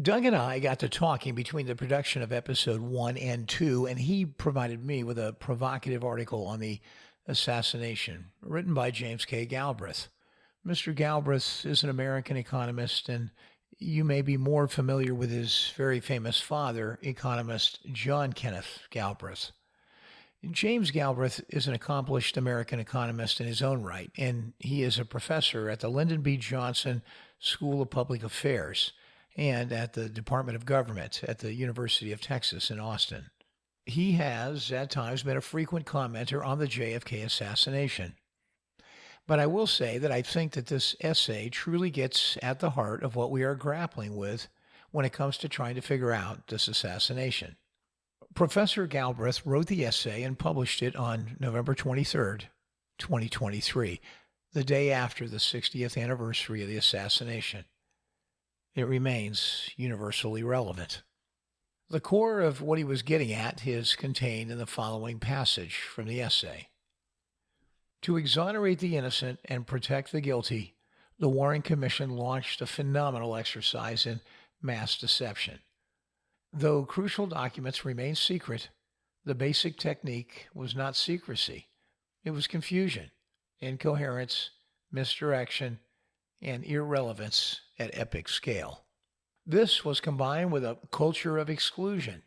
Doug and I got to talking between the production of episode 1 and 2, and he provided me with a provocative article on the assassination written by James K. Galbraith. Mr. Galbraith is an American economist, and you may be more familiar with his very famous father, economist John Kenneth Galbraith. James Galbraith is an accomplished American economist in his own right, and he is a professor at the Lyndon B. Johnson School of Public Affairs and at the Department of Government at the University of Texas in Austin. He has, at times, been a frequent commenter on the JFK assassination. But I will say that I think that this essay truly gets at the heart of what we are grappling with when it comes to trying to figure out this assassination. Professor Galbraith wrote the essay and published it on November 23rd, 2023, the day after the 60th anniversary of the assassination. It remains universally relevant. The core of what he was getting at is contained in the following passage from the essay. To exonerate the innocent and protect the guilty, the Warren Commission launched a phenomenal exercise in mass deception. Though crucial documents remain secret, the basic technique was not secrecy. It was confusion, incoherence, misdirection, and irrelevance at epic scale. This was combined with a culture of exclusion.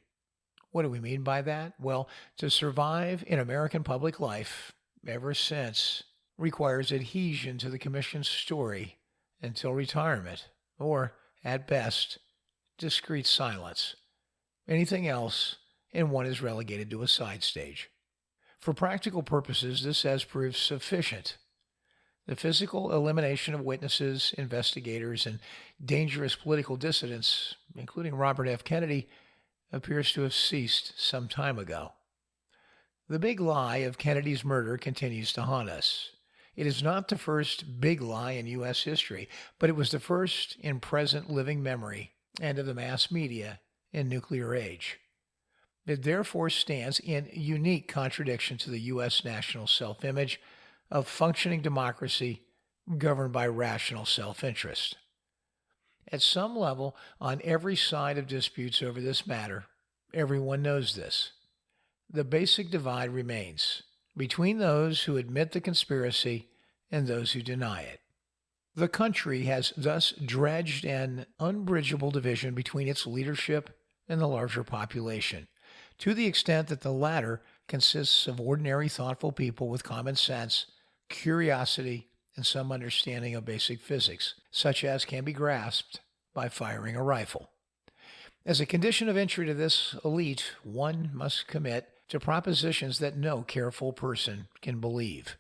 What do we mean by that? Well, to survive in American public life, ever since, requires adhesion to the Commission's story until retirement, or, at best, discreet silence. Anything else, and one is relegated to a side stage. For practical purposes, this has proved sufficient. The physical elimination of witnesses, investigators, and dangerous political dissidents, including Robert F. Kennedy, appears to have ceased some time ago. The big lie of Kennedy's murder continues to haunt us. It is not the first big lie in U.S. history, but it was the first in present living memory and of the mass media in nuclear age. It therefore stands in unique contradiction to the U.S. national self-image of functioning democracy governed by rational self-interest. At some level, on every side of disputes over this matter, everyone knows this. The basic divide remains between those who admit the conspiracy and those who deny it. The country has thus dredged an unbridgeable division between its leadership and the larger population, to the extent that the latter consists of ordinary, thoughtful people with common sense, curiosity, and some understanding of basic physics, such as can be grasped by firing a rifle. As a condition of entry to this elite, one must commit to propositions that no careful person can believe.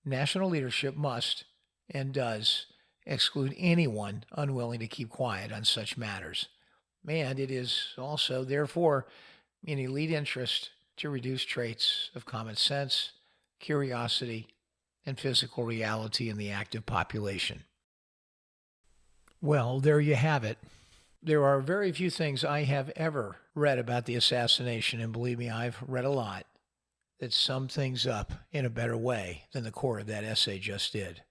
National leadership must, and does, exclude anyone unwilling to keep quiet on such matters. And it is also, therefore, in elite interest to reduce traits of common sense, curiosity, and physical reality in the active population. Well, there you have it. There are very few things I have ever read about the assassination, and believe me, I've read a lot, that sum things up in a better way than the core of that essay just did.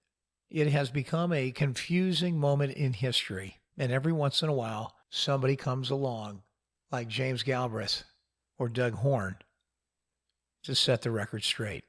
It has become a confusing moment in history, and every once in a while, somebody comes along, like James Galbraith or Doug Horne, to set the record straight.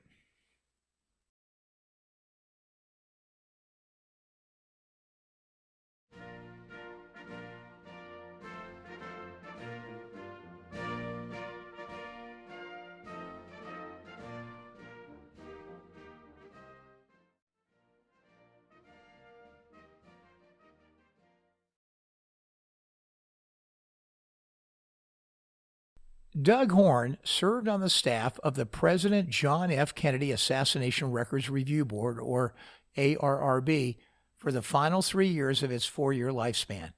Doug Horne served on the staff of the President John F. Kennedy Assassination Records Review Board, or ARRB, for the final 3 years of its 4-year lifespan,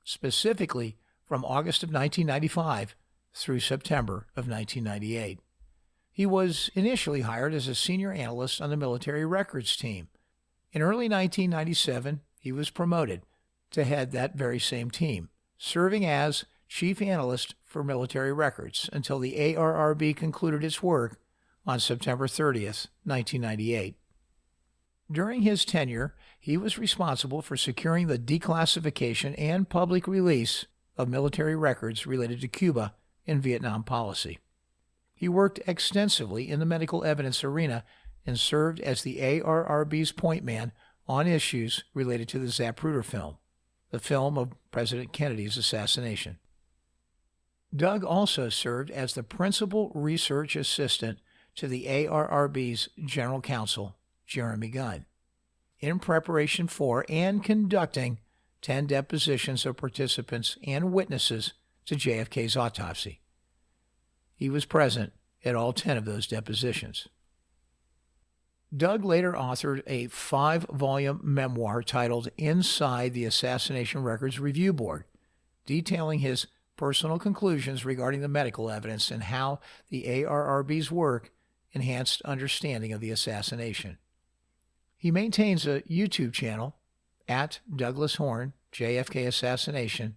specifically from August of 1995 through September of 1998. He was initially hired as a senior analyst on the military records team. In early 1997, he was promoted to head that very same team, serving as chief analyst for military records until the ARRB concluded its work on September 30th, 1998. During his tenure, he was responsible for securing the declassification and public release of military records related to Cuba and Vietnam policy. He worked extensively in the medical evidence arena and served as the ARRB's point man on issues related to the Zapruder film, the film of President Kennedy's assassination. Doug also served as the principal research assistant to the ARRB's General Counsel, Jeremy Gunn, in preparation for and conducting 10 depositions of participants and witnesses to JFK's autopsy. He was present at all 10 of those depositions. Doug later authored a 5-volume memoir titled Inside the Assassination Records Review Board, detailing his personal conclusions regarding the medical evidence and how the ARRB's work enhanced understanding of the assassination. He maintains a YouTube channel at Douglas Horne, JFK Assassination,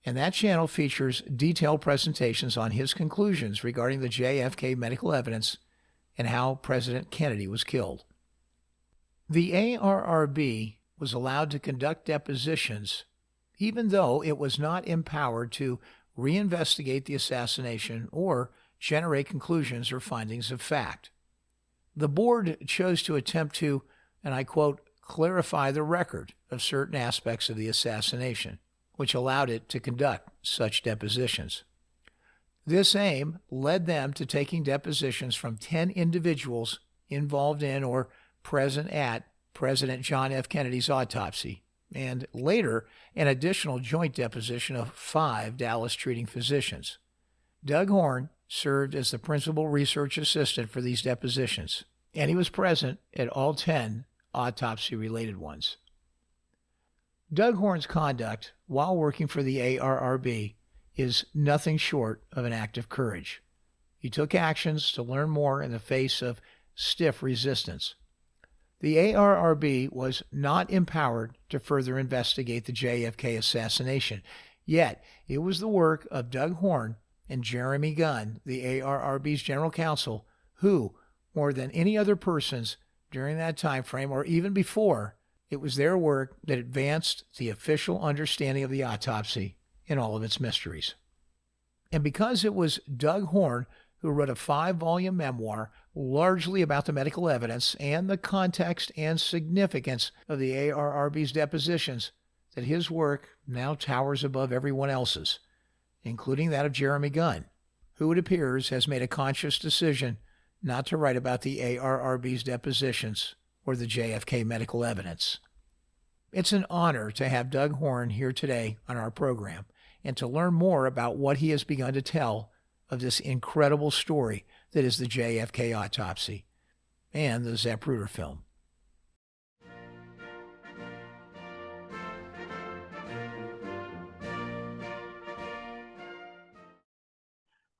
and that channel features detailed presentations on his conclusions regarding the JFK medical evidence and how President Kennedy was killed. The ARRB was allowed to conduct depositions even though it was not empowered to reinvestigate the assassination or generate conclusions or findings of fact. The board chose to attempt to, and I quote, clarify the record of certain aspects of the assassination, which allowed it to conduct such depositions. This aim led them to taking depositions from 10 individuals involved in or present at President John F. Kennedy's autopsy, and later an additional joint deposition of 5 Dallas treating physicians. Doug Horne served as the principal research assistant for these depositions, and he was present at all 10 autopsy-related ones. Doug Horne's conduct while working for the ARRB is nothing short of an act of courage. He took actions to learn more in the face of stiff resistance. The ARRB was not empowered to further investigate the JFK assassination, yet it was the work of Doug Horne and Jeremy Gunn, the ARRB's general counsel, who, more than any other persons during that time frame or even before, it was their work that advanced the official understanding of the autopsy in all of its mysteries. And because it was Doug Horne who wrote a 5-volume memoir largely about the medical evidence and the context and significance of the ARRB's depositions, that his work now towers above everyone else's, including that of Jeremy Gunn, who it appears has made a conscious decision not to write about the ARRB's depositions or the JFK medical evidence. It's an honor to have Doug Horne here today on our program and to learn more about what he has begun to tell of this incredible story that is the JFK autopsy and the Zapruder film.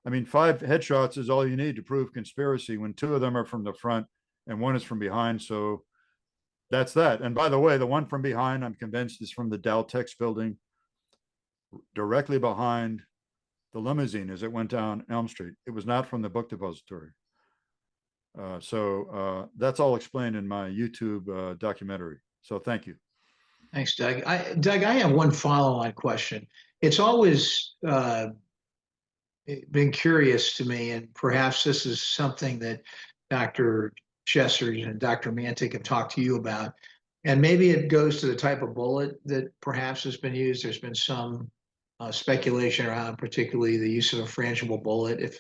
I mean, 5 headshots is all you need to prove conspiracy when 2 of them are from the front and 1 is from behind. So that's that. And by the way, the one from behind, I'm convinced, is from the Daltex building directly behind the limousine as it went down Elm Street. It was not from the book depository. So that's all explained in my YouTube documentary. So thank you. Thanks, Doug. Doug, I have one follow-on question. It's always been curious to me, and perhaps this is something that Dr. Chessers and Dr. Mantic have talked to you about, and maybe it goes to the type of bullet that perhaps has been used. There's been some speculation around particularly the use of a frangible bullet if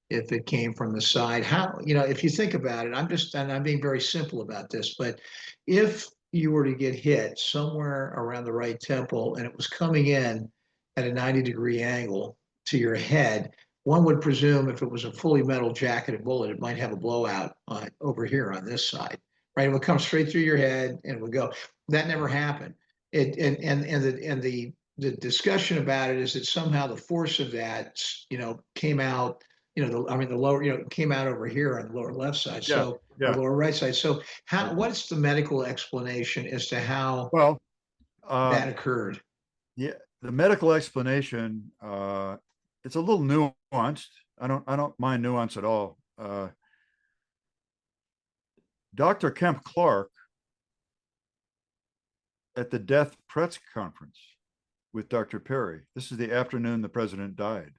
it came from the side. How, if you think about it, I'm being very simple about this, but if you were to get hit somewhere around the right temple and it was coming in at a 90-degree angle to your head, one would presume if it was a fully metal jacketed bullet, it might have a blowout over here on this side, right? It would come straight through your head and it would go. That never happened. The discussion about it is that somehow the force of that, came out, the lower, came out over here on the lower left side. Yeah, so yeah. the lower right side. So what's the medical explanation as to how that occurred? Yeah, the medical explanation, it's a little nuanced. I don't mind nuance at all. Dr. Kemp Clark at the death press conference with Dr. Perry. This is the afternoon the president died.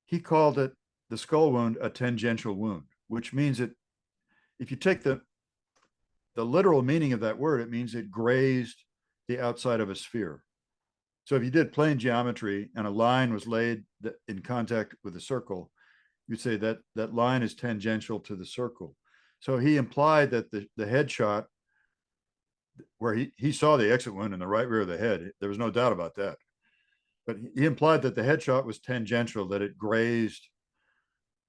He called it, the skull wound, a tangential wound, which means that if you take the literal meaning of that word, it means it grazed the outside of a sphere. So if you did plane geometry and a line was laid in contact with a circle, you'd say that that line is tangential to the circle. So he implied that the headshot, where he saw the exit wound in the right rear of the head, there was no doubt about that. But he implied that the headshot was tangential, that it grazed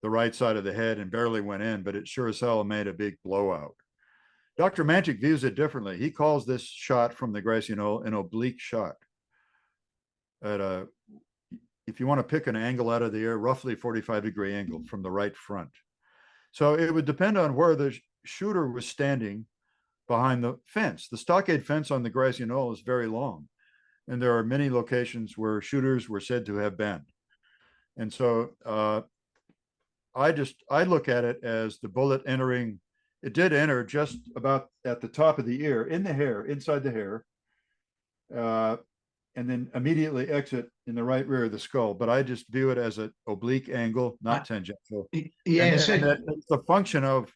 the right side of the head and barely went in, but it sure as hell made a big blowout. Dr. Mantic views it differently. He calls this shot from the grassy knoll an oblique shot. If you want to pick an angle out of the air, roughly 45-degree angle from the right front. So it would depend on where the shooter was standing behind the fence. The stockade fence on the grassy knoll is very long, and there are many locations where shooters were said to have been. And so I look at it as the bullet entering. It did enter just about at the top of the ear, in the hair, inside the hair, and then immediately exit in the right rear of the skull. But I just view it as an oblique angle, not tangential. Yeah, and it's a function of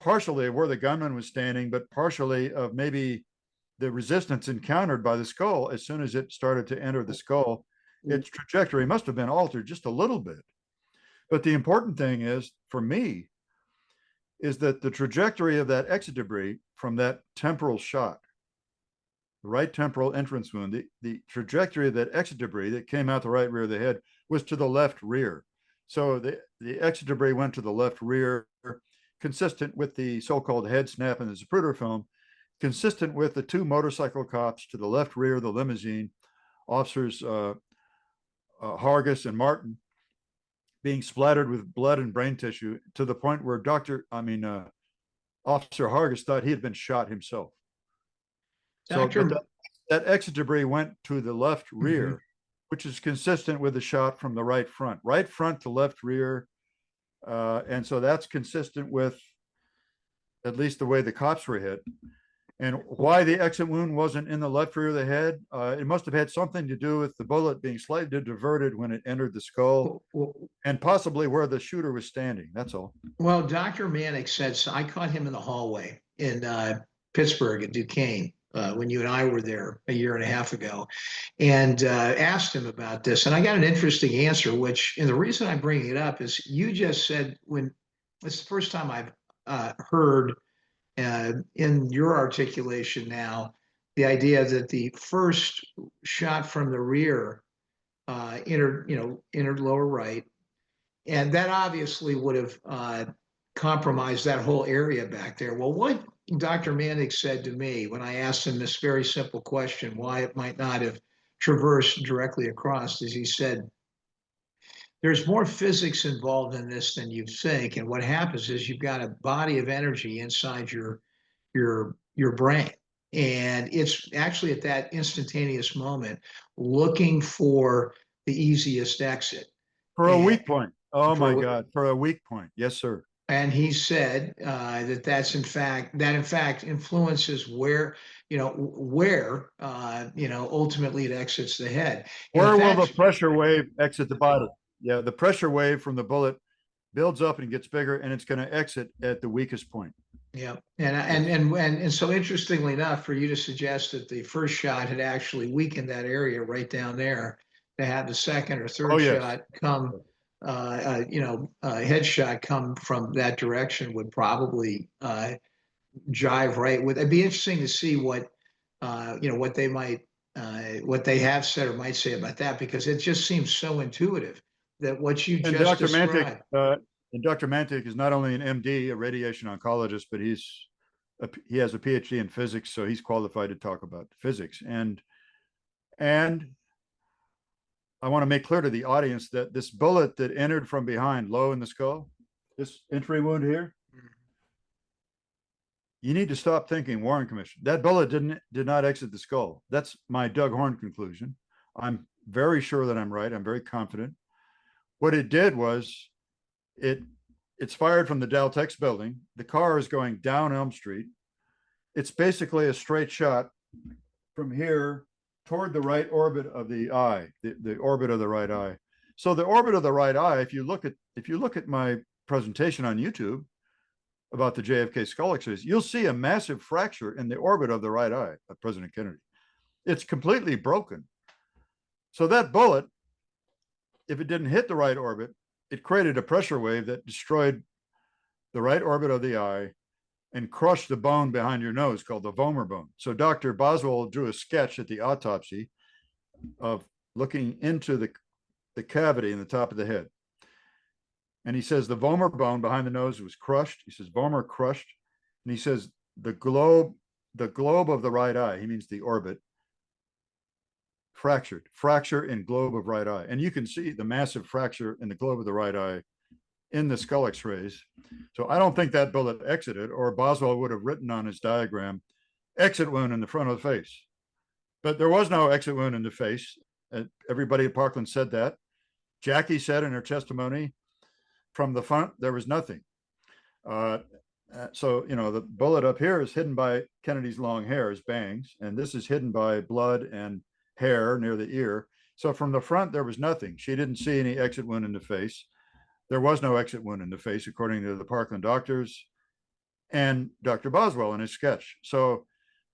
partially of where the gunman was standing, but partially of maybe the resistance encountered by the skull as soon as it started to enter the skull. Its trajectory must have been altered just a little bit. But the important thing is, for me, is that the trajectory of that exit debris from that temporal shot, the right temporal entrance wound, the trajectory of that exit debris that came out the right rear of the head was to the left rear. So the exit debris went to the left rear, consistent with the so-called head snap in the Zapruder film, consistent with the two motorcycle cops to the left rear of the limousine, officers Hargis and Martin, being splattered with blood and brain tissue to the point where Officer Hargis thought he had been shot himself. Doctor, So that exit debris went to the left rear, which is consistent with the shot from the right front to left rear. And so that's consistent with at least the way the cops were hit. And why the exit wound wasn't in the left rear of the head, it must have had something to do with the bullet being slightly diverted when it entered the skull, and possibly where the shooter was standing. That's all. Well, Dr. Manick said, so I caught him in the hallway in Pittsburgh at Duquesne when you and I were there a year and a half ago, and asked him about this. And I got an interesting answer, and the reason I'm bringing it up is you just said, when it's the first time I've heard in your articulation now, the idea that the first shot from the rear entered lower right, and that obviously would have compromised that whole area back there. Well, what Dr. Manick said to me when I asked him this very simple question, why it might not have traversed directly across, is he said, there's more physics involved in this than you think. And what happens is you've got a body of energy inside your brain. And it's actually at that instantaneous moment looking for the easiest exit. For a weak point. Oh my God, for a weak point. Yes, sir. And he said that in fact influences where ultimately it exits the head. Where will the pressure wave exit the body? Yeah, the pressure wave from the bullet builds up and gets bigger, and it's going to exit at the weakest point. Yeah, and so interestingly enough, for you to suggest that the first shot had actually weakened that area right down there, to have the second or third shot come, headshot come from that direction would probably jive right with. It'd be interesting to see what they have said or might say about that, because it just seems so intuitive that what you just described. And Dr. Mantic is not only an MD, a radiation oncologist, but he has a PhD in physics, so he's qualified to talk about physics. And I want to make clear to the audience that this bullet that entered from behind, low in the skull, this entry wound here, you need to stop thinking Warren Commission. That bullet did not exit the skull. That's my Doug Horne conclusion. I'm very sure that I'm right. I'm very confident. What it did was it's fired from the Daltex building. The car is going down Elm Street. It's basically a straight shot from here toward the right orbit of the eye, the orbit of the right eye. So the orbit of the right eye, if you look at my presentation on YouTube about the JFK skull X-rays, you'll see a massive fracture in the orbit of the right eye of President Kennedy. It's completely broken. So that bullet, if it didn't hit the right orbit, it created a pressure wave that destroyed the right orbit of the eye and crushed the bone behind your nose called the vomer bone. So Dr. Boswell drew a sketch at the autopsy of looking into the cavity in the top of the head. And he says the vomer bone behind the nose was crushed. He says vomer crushed. And he says the globe of the right eye, he means the orbit, fractured, fracture in globe of right eye. And you can see the massive fracture in the globe of the right eye in the skull X-rays. So I don't think that bullet exited, or Boswell would have written on his diagram, exit wound in the front of the face. But there was no exit wound in the face. Everybody at Parkland said that. Jackie said in her testimony, from the front, there was nothing. So, the bullet up here is hidden by Kennedy's long hair, his bangs, and this is hidden by blood and hair near the ear. So from the front, there was nothing. She didn't see any exit wound in the face. There was no exit wound in the face, according to the Parkland doctors and Dr. Boswell in his sketch. So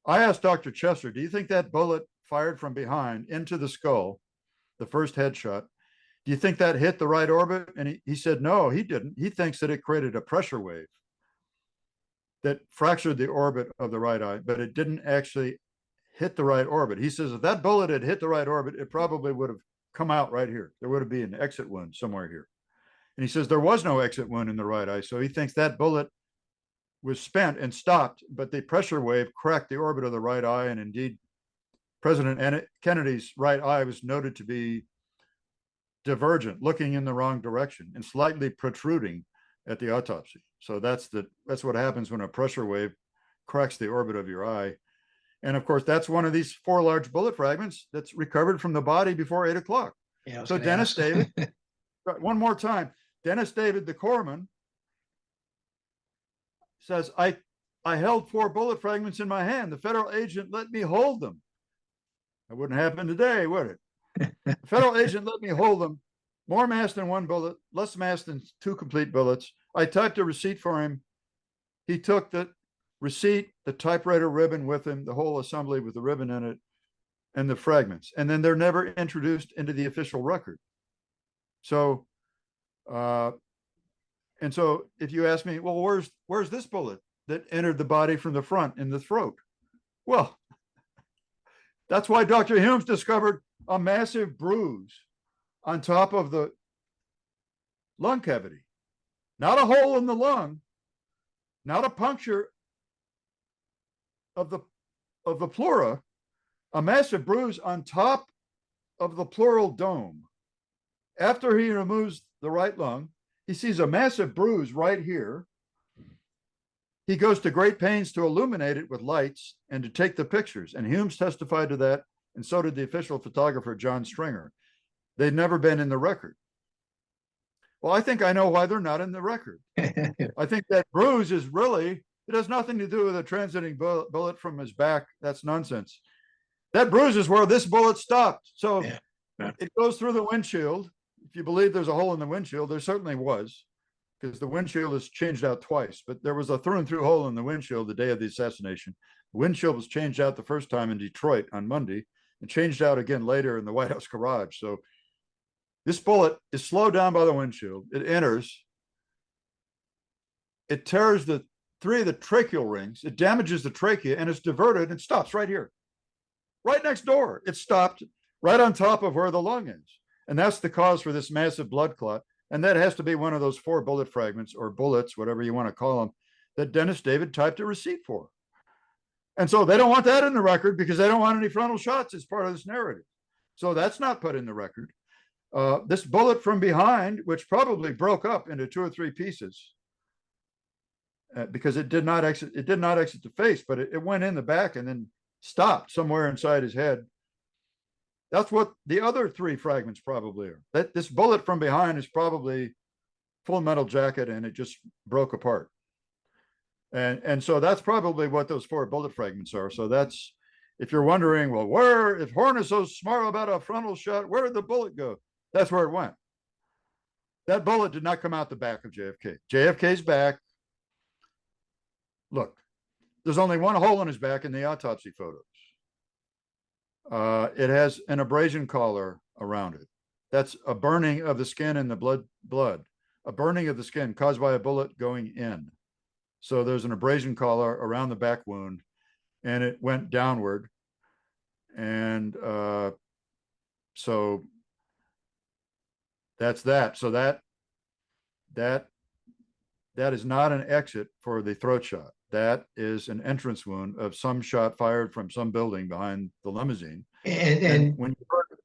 I asked Dr. Chester, do you think that bullet fired from behind into the skull, the first headshot, do you think that hit the right orbit? And he said, no, he didn't. He thinks that it created a pressure wave that fractured the orbit of the right eye, but it didn't actually hit the right orbit. He says if that bullet had hit the right orbit, it probably would have come out right here. There would have been an exit wound somewhere here. And he says there was no exit wound in the right eye. So he thinks that bullet was spent and stopped, but the pressure wave cracked the orbit of the right eye. And indeed, President Kennedy's right eye was noted to be divergent, looking in the wrong direction and slightly protruding at the autopsy. So that's what happens when a pressure wave cracks the orbit of your eye. And of course, that's one of these 4 large bullet fragments that's recovered from the body before 8 o'clock. Yeah, so Dennis David, one more time, Dennis David, the corpsman, says, I held 4 bullet fragments in my hand. The federal agent let me hold them. That wouldn't happen today, would it? The federal agent let me hold them. More mass than 1 bullet, less mass than 2 complete bullets. I typed a receipt for him. He took the receipt, the typewriter ribbon with him, the whole assembly with the ribbon in it, and the fragments. And then they're never introduced into the official record. So, and so if you ask me, well, where's this bullet that entered the body from the front in the throat? Well, that's why Dr. Humes discovered a massive bruise on top of the lung cavity, not a hole in the lung, not a puncture of the pleura, a massive bruise on top of the pleural dome. After he removes the right lung, he sees a massive bruise right here. He goes to great pains to illuminate it with lights and to take the pictures. And Humes testified to that, and so did the official photographer, John Stringer. They've never been in the record. Well, I think I know why they're not in the record. I think that bruise is really, it has nothing to do with a transiting bullet from his back. That's nonsense. That bruise is where this bullet stopped. So it goes through the windshield. If you believe there's a hole in the windshield, there certainly was, because the windshield is changed out twice, but there was a through and through hole in the windshield the day of the assassination. The windshield was changed out the first time in Detroit on Monday and changed out again later in the White House garage. So this bullet is slowed down by the windshield. It enters. It tears 3 of the tracheal rings. It damages the trachea and it's diverted and stops right here. Right next door. It stopped right on top of where the lung is. And that's the cause for this massive blood clot. And that has to be one of those 4 bullet fragments or bullets, whatever you want to call them, that Dennis David typed a receipt for. And so they don't want that in the record because they don't want any frontal shots as part of this narrative. So that's not put in the record. This bullet from behind, which probably broke up into 2 or 3 pieces because it did not exit the face, but it went in the back and then stopped somewhere inside his head. That's what the other 3 fragments probably are. That this bullet from behind is probably Full Metal Jacket and it just broke apart. And so that's probably what those 4 bullet fragments are. So that's, if you're wondering, well, where, if Horne is so smart about a frontal shot, where did the bullet go? That's where it went. That bullet did not come out the back of JFK. JFK's back. Look, there's only one hole in his back in the autopsy photos. It has an abrasion collar around it. That's a burning of the skin and the blood, a burning of the skin caused by a bullet going in. So there's an abrasion collar around the back wound, and it went downward. And so that's that. So that is not an exit for the throat shot. That is an entrance wound of some shot fired from some building behind the limousine. And when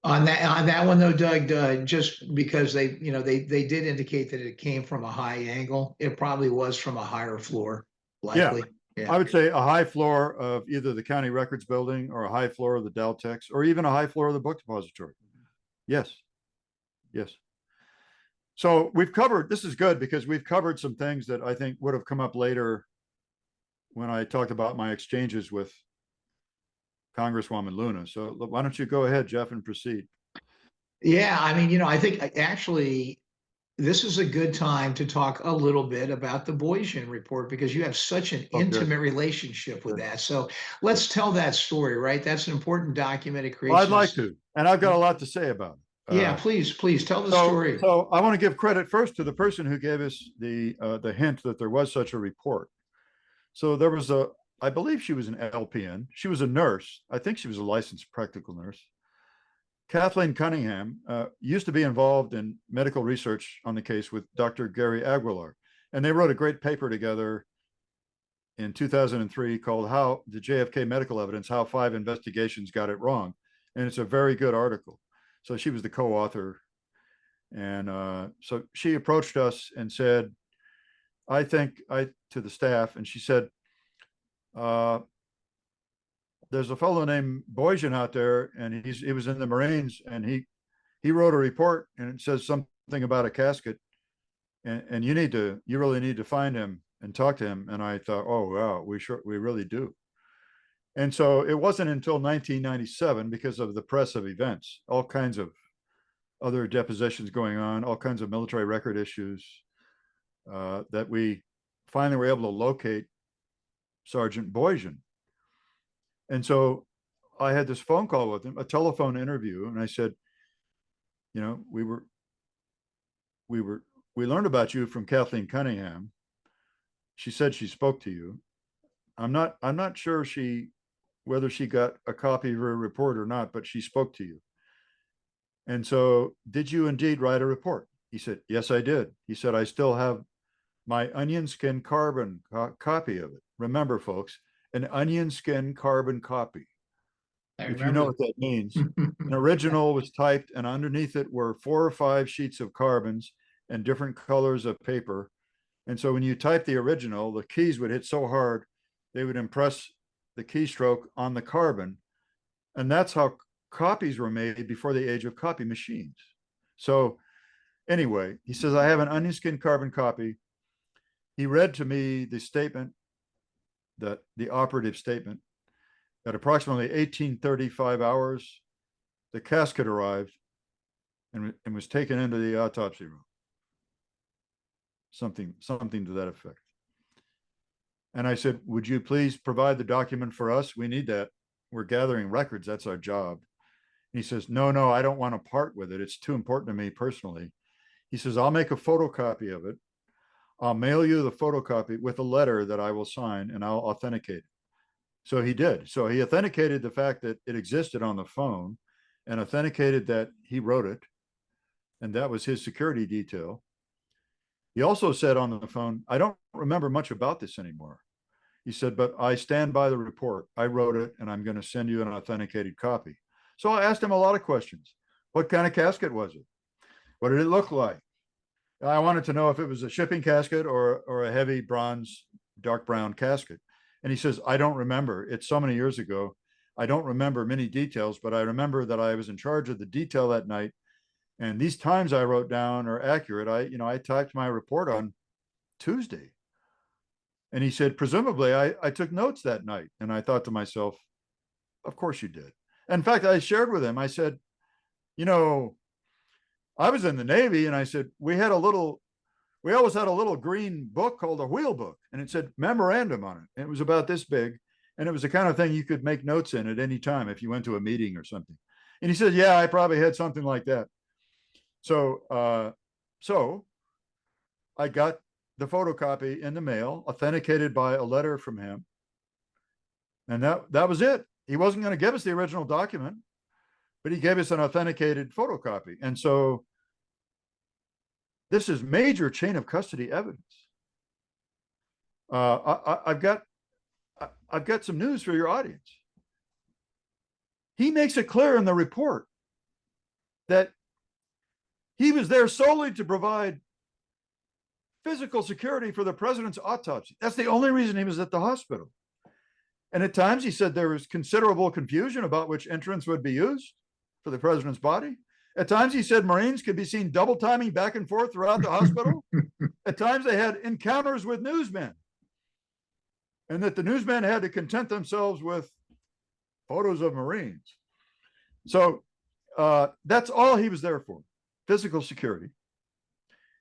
on that one though, Doug, just because they did indicate that it came from a high angle, it probably was from a higher floor, likely. I would say a high floor of either the county records building or a high floor of the Daltex or even a high floor of the book depository. Yes. Yes. So we've covered, this is good because we've covered some things that I think would have come up later when I talked about my exchanges with Congresswoman Luna. So why don't you go ahead, Jeff, and proceed? Yeah, I mean, I think actually this is a good time to talk a little bit about the Boysian report because you have such an intimate relationship with that. So let's tell that story, right? That's an important document. It creates. Well, I'd like to, and I've got a lot to say about it. Yeah, please tell the story. So I want to give credit first to the person who gave us the hint that there was such a report. So there was I believe she was an LPN. She was a nurse. I think she was a licensed practical nurse. Kathleen Cunningham used to be involved in medical research on the case with Dr. Gary Aguilar. And they wrote a great paper together in 2003 called How the JFK Medical Evidence, How 5 Investigations Got It Wrong. And it's a very good article. So she was the co-author. And so she approached us and said, to the staff, and she said, there's a fellow named Boysian out there, and he was in the Marines, and he wrote a report, and it says something about a casket, and you really need to find him and talk to him. And I thought, oh wow, we really do. And so it wasn't until 1997, because of the press of events, all kinds of other depositions going on, all kinds of military record issues, that we finally were able to locate Sergeant Boysian. And so I had this phone call with him, a telephone interview, and I said, we learned about you from Kathleen Cunningham. She said she spoke to you. I'm not sure whether she got a copy of her report or not, but she spoke to you. And so, did you indeed write a report? He said, yes, I did. He said, I still have my onion skin carbon copy of it. Remember, folks, an onion skin carbon copy. If you know what that means. An original was typed, and underneath it were 4 or 5 sheets of carbons and different colors of paper. And so when you type the original, the keys would hit so hard, they would impress the keystroke on the carbon. And that's how copies were made before the age of copy machines. So anyway, he says, I have an onion skin carbon copy. He read to me the statement, the operative statement. At approximately 1835 hours, the casket arrived and was taken into the autopsy room. Something to that effect. And I said, would you please provide the document for us? We need that. We're gathering records. That's our job. And he says, no, I don't want to part with it. It's too important to me personally. He says, I'll make a photocopy of it. I'll mail you the photocopy with a letter that I will sign, and I'll authenticate it. So he did. So he authenticated the fact that it existed on the phone and authenticated that he wrote it. And that was his security detail. He also said on the phone, I don't remember much about this anymore. He said, but I stand by the report. I wrote it, and I'm going to send you an authenticated copy. So I asked him a lot of questions. What kind of casket was it? What did it look like? I wanted to know if it was a shipping casket or a heavy bronze, dark brown casket. And he says, I don't remember. It's so many years ago. I don't remember many details, but I remember that I was in charge of the detail that night. And these times I wrote down are accurate. I typed my report on Tuesday. And he said, presumably I took notes that night. And I thought to myself, Of course you did. In fact, I shared with him, I said, you know, I was in the Navy, and I said, we always had a little green book called a wheel book, and it said memorandum on it. And it was about this big. And it was the kind of thing you could make notes in at any time if you went to a meeting or something. And he said, yeah, I probably had something like that. So I got the photocopy in the mail, authenticated by a letter from him. And that was it. He wasn't going to give us the original document, but he gave us an authenticated photocopy. And so this is major chain of custody evidence. I've got some news for your audience. He makes it clear in the report that he was there solely to provide physical security for the president's autopsy. That's the only reason he was at the hospital. And at times he said there was considerable confusion about which entrance would be used for the president's body. At times he said Marines could be seen double timing back and forth throughout the hospital. At times they had encounters with newsmen, and that the newsmen had to content themselves with photos of Marines. So that's all he was there for, physical security.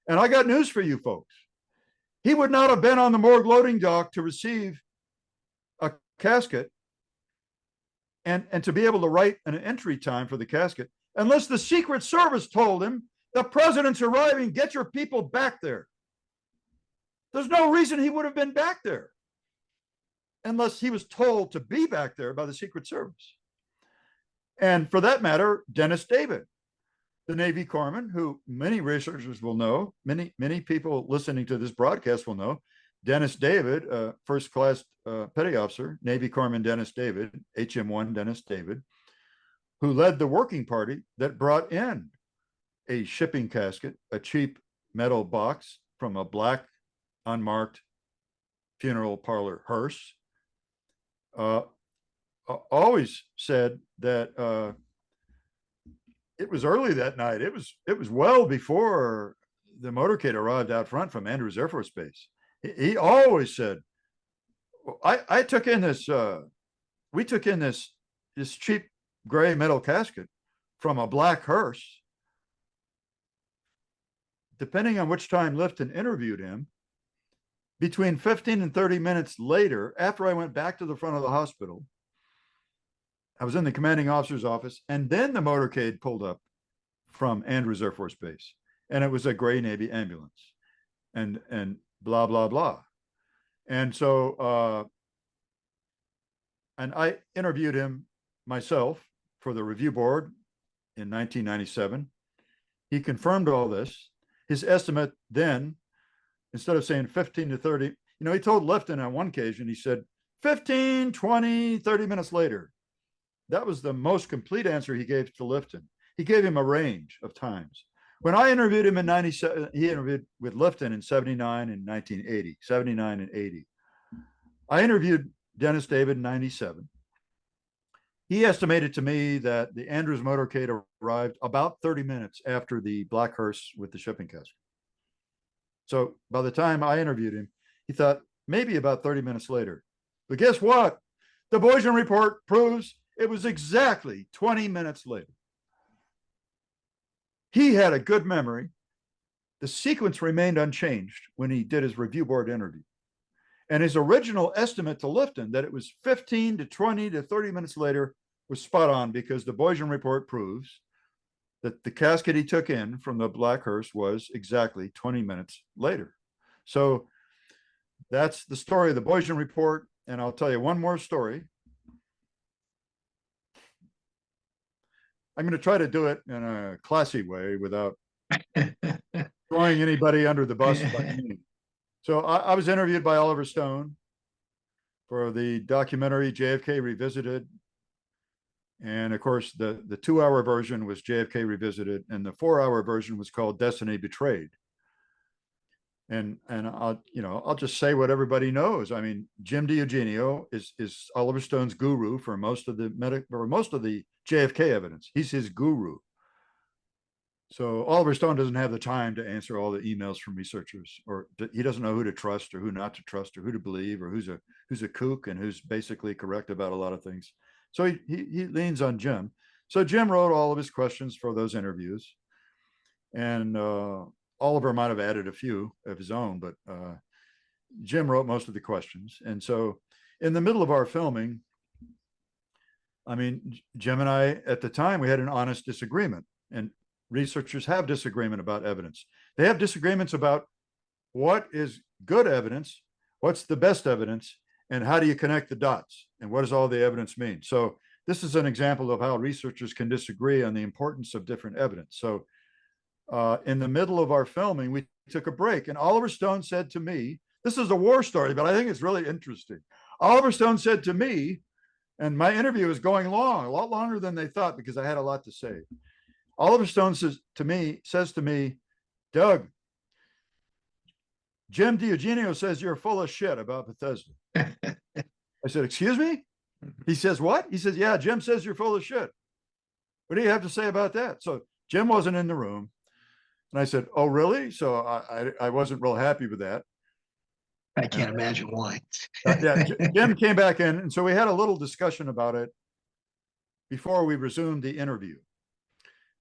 And I got news for you folks. He would not have been on the morgue loading dock to receive a casket and to be able to write an entry time for the casket unless the Secret Service told him, the president's arriving, get your people back there. There's no reason he would have been back there unless he was told to be back there by the Secret Service. And for that matter, Dennis David, the Navy corpsman, who many researchers will know, many people listening to this broadcast will know, Dennis David, first class petty officer, Navy corpsman Dennis David, HM1 Dennis David, who led the working party that brought in a shipping casket, a cheap metal box from a black unmarked funeral parlor hearse, always said that it was early that night. It was well before the motorcade arrived out front from Andrews Air Force Base. He always said, I took in this, we took in this cheap gray metal casket from a black hearse. Depending on which time Lifton interviewed him, between 15 and 30 minutes later, after I went back to the front of the hospital, I was in the commanding officer's office, and then the motorcade pulled up from Andrews Air Force Base, and it was a gray Navy ambulance, and blah, blah, blah. And so, and I interviewed him myself for the review board in 1997. He confirmed all this. His estimate then, instead of saying 15 to 30, he told Lifton on one occasion, he said 15, 20, 30 minutes later. That was the most complete answer he gave to Lifton. He gave him a range of times. When I interviewed him in 97, he interviewed with Lifton in 79 and 1980, 79 and 80. I interviewed Dennis David in 97. He estimated to me that the Andrews motorcade arrived about 30 minutes after the black hearse with the shipping casket. So by the time I interviewed him, he thought maybe about 30 minutes later. But guess what? The Boysen report proves it was exactly 20 minutes later. He had a good memory. The sequence remained unchanged when he did his review board interview. And his original estimate to Lifton that it was 15 to 20 to 30 minutes later was spot on, because the Boysen report proves that the casket he took in from the black hearse was exactly 20 minutes later. So that's the story of the Boysen report. And I'll tell you one more story. I'm going to try to do it in a classy way without throwing anybody under the bus. So I was interviewed by Oliver Stone for the documentary JFK Revisited. And of course, the 2-hour version was JFK Revisited, and the 4-hour version was called Destiny Betrayed. And I'll just say what everybody knows. I mean, Jim DiEugenio is Oliver Stone's guru for most of the JFK evidence. He's his guru. So Oliver Stone doesn't have the time to answer all the emails from researchers, or he doesn't know who to trust or who not to trust or who to believe, or who's a kook and who's basically correct about a lot of things. So he leans on Jim. So Jim wrote all of his questions for those interviews, and Oliver might have added a few of his own, but Jim wrote most of the questions. And so in the middle of our filming, I mean, Jim and I, at the time, we had an honest disagreement, and researchers have disagreement about evidence. They have disagreements about what is good evidence, what's the best evidence, and how do you connect the dots, and what does all the evidence mean? So this is an example of how researchers can disagree on the importance of different evidence. So in the middle of our filming, we took a break, and Oliver Stone said to me, this is a war story, but I think it's really interesting. Oliver Stone said to me, and my interview was going long, a lot longer than they thought because I had a lot to say. Oliver Stone says to me, Doug, Jim DiEugenio says you're full of shit about Bethesda. I said, excuse me? He says, what? He says, yeah, Jim says you're full of shit. What do you have to say about that? So Jim wasn't in the room. And I said, oh, really? So I wasn't real happy with that. I can't imagine why. Yeah, Jim came back in, and so we had a little discussion about it before we resumed the interview.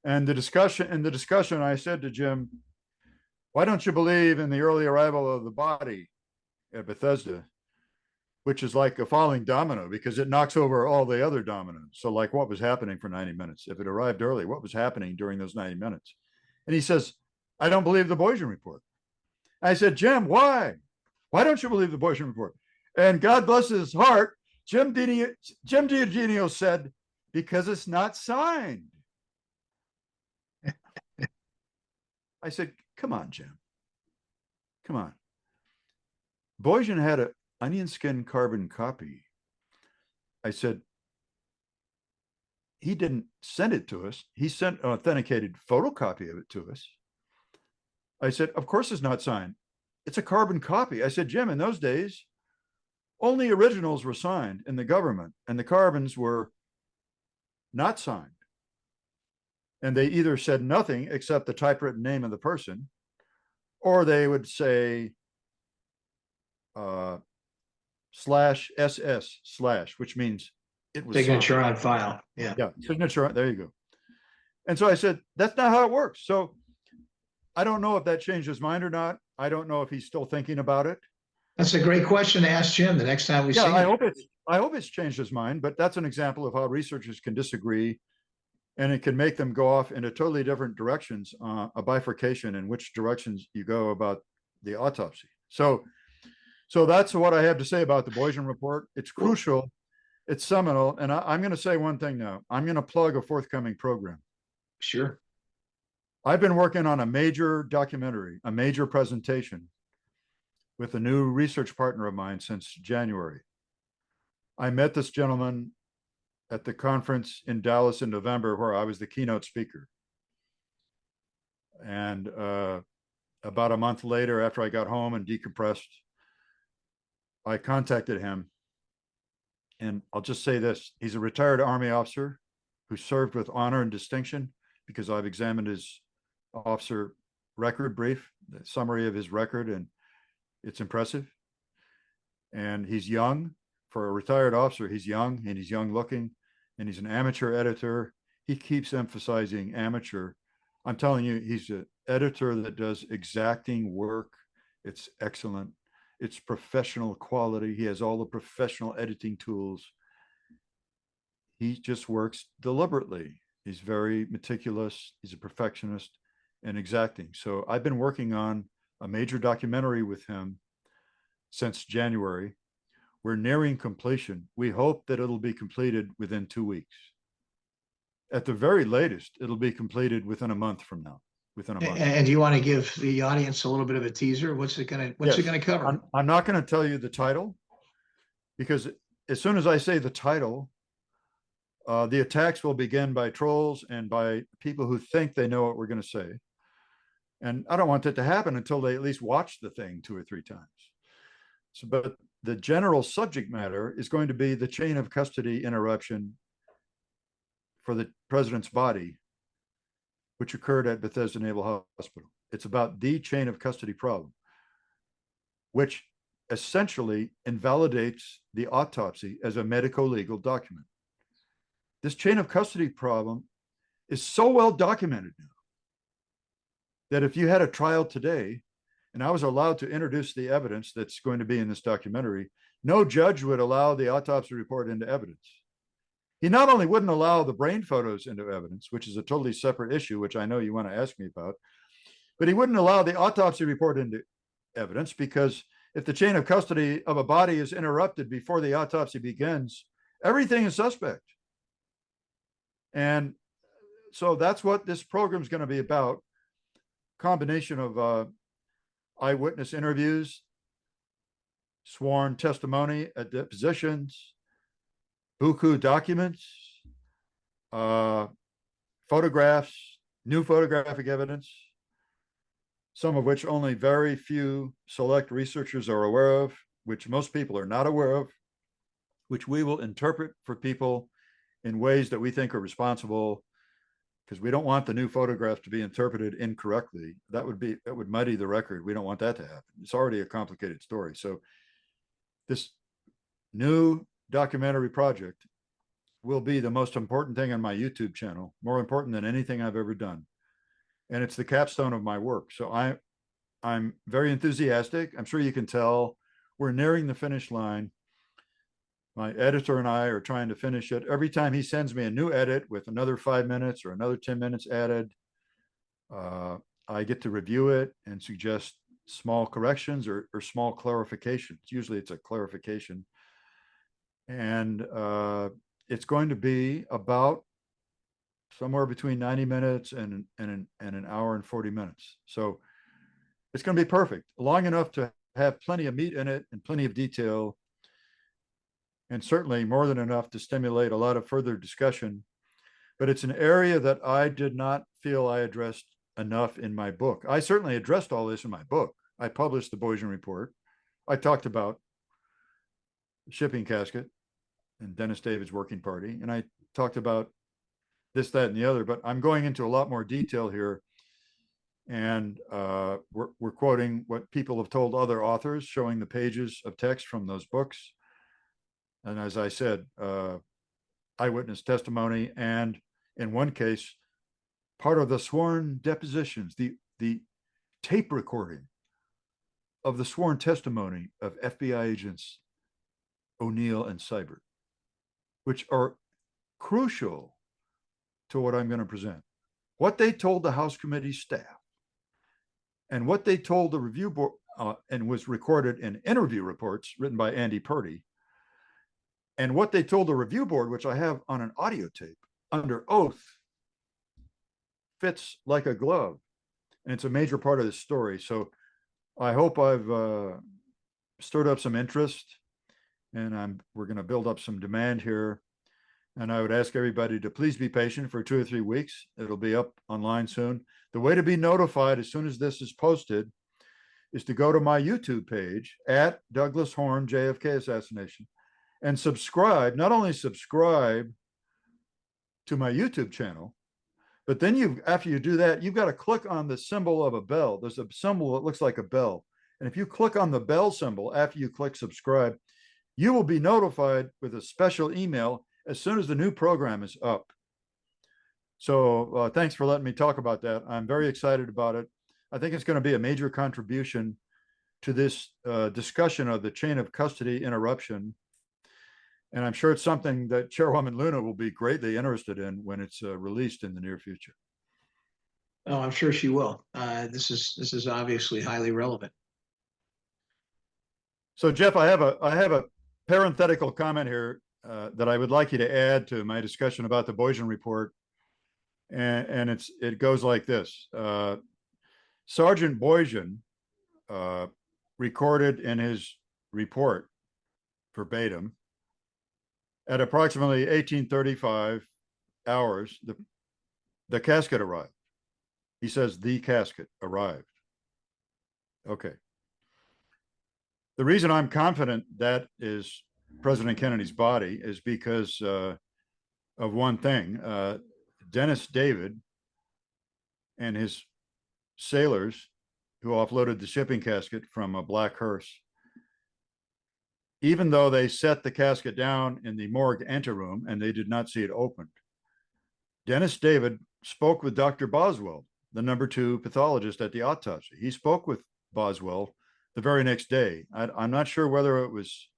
And in the discussion, I said to Jim, why don't you believe in the early arrival of the body at Bethesda, which is like a falling domino because it knocks over all the other dominoes. So like what was happening for 90 minutes? If it arrived early, what was happening during those 90 minutes? And he says, I don't believe the Boysen report. I said, Jim, why? Why don't you believe the Boysen report? And God bless his heart, Jim DiEugenio said, because it's not signed. I said, come on, Jim. Come on. Boysen had an onion skin carbon copy. I said, he didn't send it to us. He sent an authenticated photocopy of it to us. I said, of course it's not signed. It's a carbon copy. I said, Jim, in those days, only originals were signed in the government, and the carbons were not signed. And they either said nothing except the typewritten name of the person, or they would say /SS/ which means it was Signature signed. on file. Yeah. Yeah, signature. There you go. And so I said, that's not how it works. So I don't know if that changed his mind or not. I don't know if he's still thinking about it. That's a great question to ask Jim the next time we see him. I hope it's changed his mind, but that's an example of how researchers can disagree, and it can make them go off into totally different directions, a bifurcation in which directions you go about the autopsy. So that's what I have to say about the Boysen report. It's crucial. It's seminal. And I'm going to say one thing now. I'm going to plug a forthcoming program. Sure. I've been working on a major documentary, a major presentation with a new research partner of mine since January. I met this gentleman at the conference in Dallas in November where I was the keynote speaker. And about a month later, after I got home and decompressed, I contacted him. And I'll just say this, he's a retired Army officer who served with honor and distinction, because I've examined his officer record brief, the summary of his record, and it's impressive. And he's young. For a retired officer, he's young, and he's young looking, and he's an amateur editor. He keeps emphasizing amateur. I'm telling you, he's an editor that does exacting work. It's excellent. It's professional quality. He has all the professional editing tools. He just works deliberately. He's very meticulous. He's a perfectionist and exacting. So I've been working on a major documentary with him since January. We're nearing completion. We hope that it'll be completed within 2 weeks. At the very latest, it'll be completed within a month from now. Within a month. And do you want to give the audience a little bit of a teaser? What's it going to cover? I'm not going to tell you the title, because as soon as I say the title, the attacks will begin by trolls and by people who think they know what we're going to say. And I don't want that to happen until they at least watch the thing 2 or 3 times. So, but the general subject matter is going to be the chain of custody interruption for the president's body, which occurred at Bethesda Naval Hospital. It's about the chain of custody problem, which essentially invalidates the autopsy as a medico-legal document. this chain of custody problem is so well documented now that if you had a trial today and I was allowed to introduce the evidence that's going to be in this documentary, no judge would allow the autopsy report into evidence. He not only wouldn't allow the brain photos into evidence, which is a totally separate issue, which I know you want to ask me about, but he wouldn't allow the autopsy report into evidence because if the chain of custody of a body is interrupted before the autopsy begins, everything is suspect. And so that's what this program is going to be about. Combination of eyewitness interviews, sworn testimony at depositions, buku documents, photographs, new photographic evidence, some of which only very few select researchers are aware of, which most people are not aware of, which we will interpret for people in ways that we think are responsible, because we don't want the new photographs to be interpreted incorrectly. That would muddy the record. We don't want that to happen. It's already a complicated story. So this new documentary project will be the most important thing on my YouTube channel, more important than anything I've ever done. And it's the capstone of my work. So I'm very enthusiastic. I'm sure you can tell we're nearing the finish line. My editor and I are trying to finish it. Every time he sends me a new edit with another 5 minutes or another 10 minutes added, I get to review it and suggest small corrections or small clarifications. Usually it's a clarification. And it's going to be about somewhere between 90 minutes and an hour and 40 minutes. So it's going to be perfect, long enough to have plenty of meat in it and plenty of detail, and certainly more than enough to stimulate a lot of further discussion. But it's an area that I did not feel I addressed enough in my book. I certainly addressed all this in my book. I published the Boysen Report. I talked about the shipping casket and Dennis David's working party, and I talked about this, that, and the other, but I'm going into a lot more detail here. And we're quoting what people have told other authors, showing the pages of text from those books. And as I said, eyewitness testimony, and in one case, part of the sworn depositions, the tape recording of the sworn testimony of FBI agents O'Neill and Seibert, which are crucial to what I'm going to present. What they told the House committee staff and what they told the review board, and was recorded in interview reports written by Andy Purdy, and what they told the review board, which I have on an audio tape under oath, fits like a glove. And it's a major part of this story. So I hope I've stirred up some interest, and we're going to build up some demand here. And I would ask everybody to please be patient for 2 or 3 weeks. It'll be up online soon. The way to be notified as soon as this is posted is to go to my YouTube page at Douglas Horne JFK Assassination and subscribe. Not only subscribe to my YouTube channel, but then after you do that, you've got to click on the symbol of a bell. There's a symbol that looks like a bell. And if you click on the bell symbol after you click subscribe, you will be notified with a special email as soon as the new program is up. So thanks for letting me talk about that. I'm very excited about it. I think it's going to be a major contribution to this discussion of the chain of custody interruption. And I'm sure it's something that Chairwoman Luna will be greatly interested in when it's released in the near future. Oh, I'm sure she will. This is obviously highly relevant. So Jeff, I have a parenthetical comment here that I would like you to add to my discussion about the Boysen Report. And it goes like this. Sergeant Boysen recorded in his report verbatim at approximately 1835 hours, the casket arrived. He says the casket arrived. Okay. The reason I'm confident that is President Kennedy's body is because of one thing. Dennis David and his sailors who offloaded the shipping casket from a black hearse even though they set the casket down in the morgue anteroom and they did not see it opened. Dennis David spoke with Dr. Boswell, the #2 pathologist at the autopsy. He spoke with Boswell the very next day. I'm not sure whether it was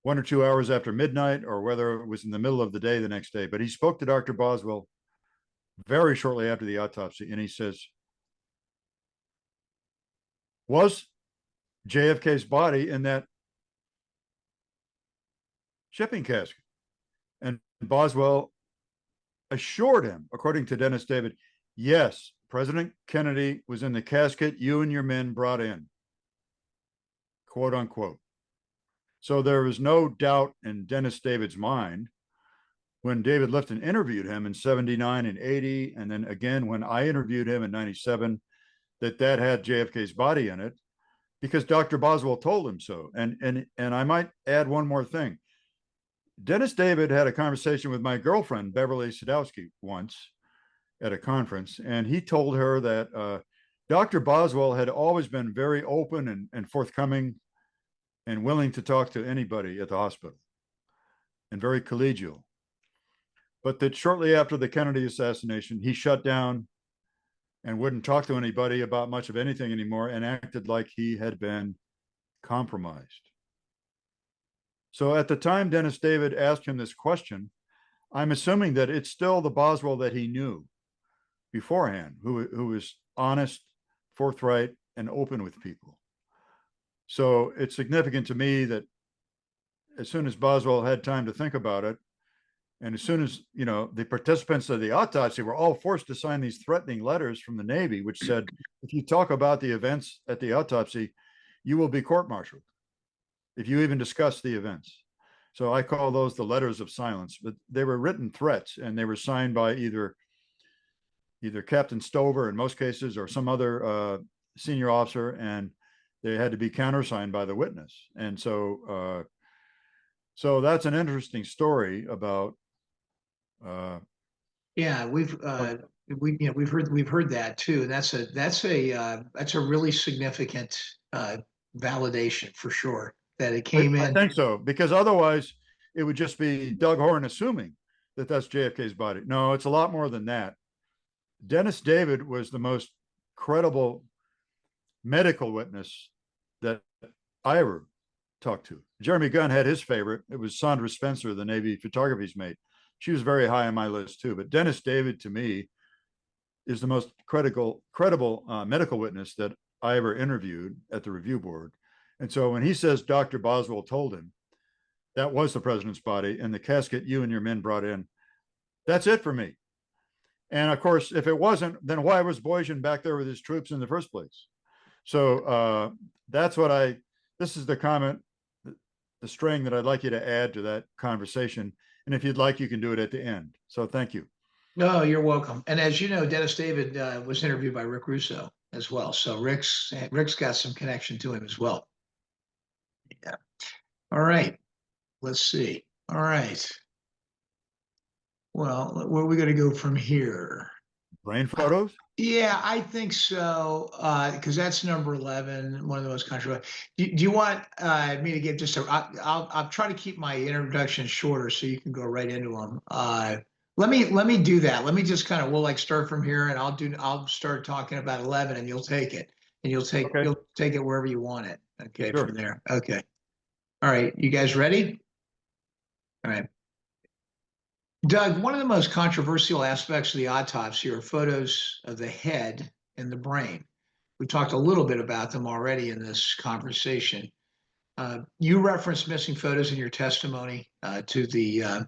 1 or 2 hours after midnight or whether it was in the middle of the day the next day, but he spoke to Dr. Boswell very shortly after the autopsy, and he says, was JFK's body in that shipping casket? And Boswell assured him, according to Dennis David, yes, President Kennedy was in the casket you and your men brought in, quote unquote. So there was no doubt in Dennis David's mind when David Lifton interviewed him in 79 and 80, and then again when I interviewed him in 97, that had JFK's body in it, because Dr. Boswell told him so. And I might add one more thing. Dennis David had a conversation with my girlfriend, Beverly Sadowski, once at a conference, and he told her that Dr. Boswell had always been very open and forthcoming and willing to talk to anybody at the hospital and very collegial. But that shortly after the Kennedy assassination, he shut down and wouldn't talk to anybody about much of anything anymore and acted like he had been compromised. So at the time Dennis David asked him this question, I'm assuming that it's still the Boswell that he knew beforehand, who was honest, forthright, and open with people. So it's significant to me that as soon as Boswell had time to think about it, and as soon as, the participants of the autopsy were all forced to sign these threatening letters from the Navy, which said, if you talk about the events at the autopsy, you will be court-martialed if you even discuss the events. So I call those the letters of silence, but they were written threats, and they were signed by either Captain Stover in most cases or some other senior officer, and they had to be countersigned by the witness. And so that's an interesting story about. Yeah, we've heard that too, and that's a really significant validation for sure that it came I in. think so, because otherwise it would just be Doug Horne assuming that that's JFK's body. No, it's a lot more than that. Dennis David was the most credible medical witness that I ever talked to. Jeremy Gunn had his favorite. It was Sandra Spencer, the Navy photography's mate. She was very high on my list too. But Dennis David, to me, is the most credible medical witness that I ever interviewed at the review board. And so when he says Dr. Boswell told him that was the president's body and the casket you and your men brought in, that's it for me. And of course, if it wasn't, then why was Boykin back there with his troops in the first place? So that's what this is the comment, the string that I'd like you to add to that conversation. And if you'd like, you can do it at the end. So thank you. No, you're welcome. And as you know, Dennis David was interviewed by Rick Russo as well. So Rick's got some connection to him as well. Yeah. All right. Let's see. All right. Well, where are we going to go from here? Brain photos? Yeah, I think so. Because that's number 11, one of the most controversial. Do you want me to give just I'll try to keep my introduction shorter so you can go right into them. Let me do that. Let me just we'll start from here, and I'll start talking about 11, and you'll take it, and you'll take it wherever you want it. Okay, sure. From there. Okay. All right, you guys ready? All right. Doug, one of the most controversial aspects of the autopsy are photos of the head and the brain. We talked a little bit about them already in this conversation. You referenced missing photos in your testimony to the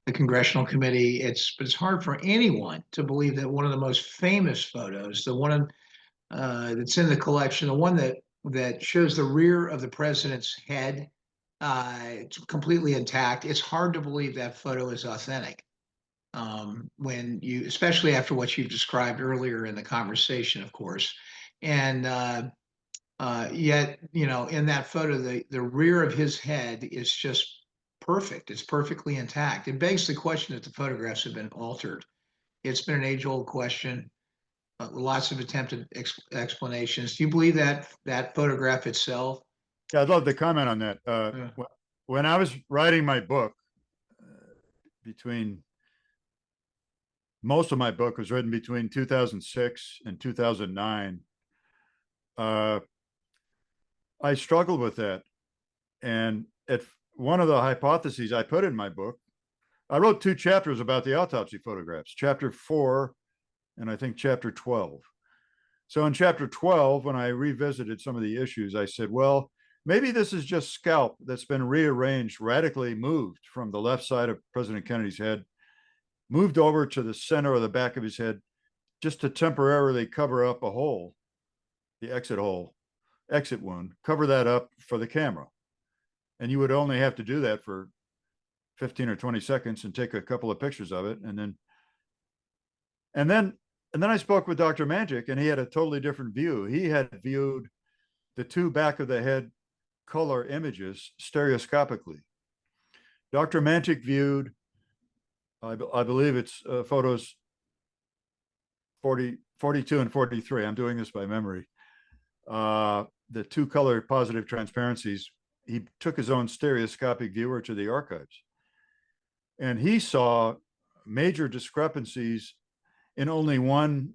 Congressional Committee. It's hard for anyone to believe that one of the most famous photos, the one that's in the collection, the one that shows the rear of the president's head, it's completely intact. It's hard to believe that photo is authentic. When you, especially after what you've described earlier in the conversation, of course, and yet, in that photo, the rear of his head is just perfect. It's perfectly intact. It begs the question that the photographs have been altered. It's been an age-old question. Lots of attempted explanations. Do you believe that photograph itself Yeah, I'd love to comment on that. Yeah. When I was writing my book, between most of my book was written between 2006 and 2009. I struggled with that. And at one of the hypotheses I put in my book, I wrote 2 chapters about the autopsy photographs, chapter 4 and I think chapter 12. So in chapter 12, when I revisited some of the issues, I said, well, maybe this is just scalp that's been rearranged, radically moved from the left side of President Kennedy's head, moved over to the center of the back of his head, just to temporarily cover up a hole, the exit hole, exit wound, cover that up for the camera. And you would only have to do that for 15 or 20 seconds and take a couple of pictures of it. And then I spoke with Dr. Mantic, and he had a totally different view. He had viewed the 2 back of the head color images stereoscopically. Dr. Mantic viewed, I believe it's photos 42 and 43. I'm doing this by memory. The 2 color positive transparencies. He took his own stereoscopic viewer to the archives, and he saw major discrepancies in only one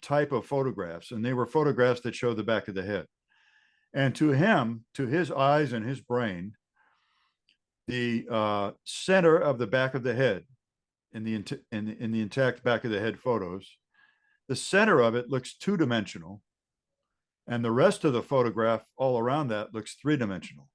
type of photographs, and they were photographs that showed the back of the head. And to him, to his eyes and his brain, the center of the back of the head in the intact back of the head photos, the center of it looks 2-dimensional, and the rest of the photograph all around that looks 3-dimensional.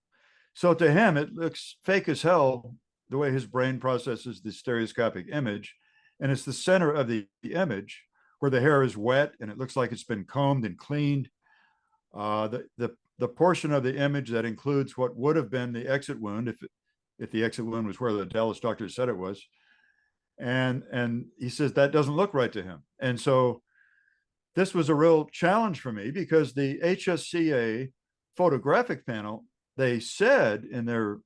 So to him, it looks fake as hell the way his brain processes the stereoscopic image. And it's the center of the image where the hair is wet and it looks like it's been combed and cleaned. The portion of the image that includes what would have been the exit wound, if the exit wound was where the Dallas doctor said it was. And he says that doesn't look right to him. And so this was a real challenge for me, because the HSCA photographic panel, they said in their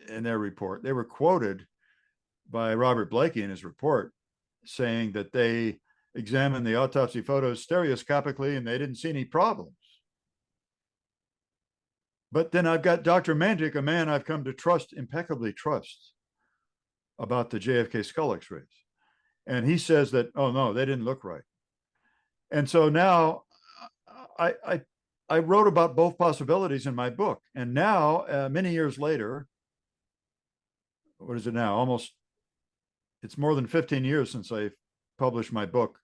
report, they were quoted by Robert Blakey in his report, saying that they examined the autopsy photos stereoscopically and they didn't see any problems. But then I've got Dr. Mantic, a man I've come to trust, impeccably trust, about the JFK skull x-rays. And he says that, oh no, they didn't look right. And so now I wrote about both possibilities in my book. And now, many years later, what is it now? It's more than 15 years since I published my book.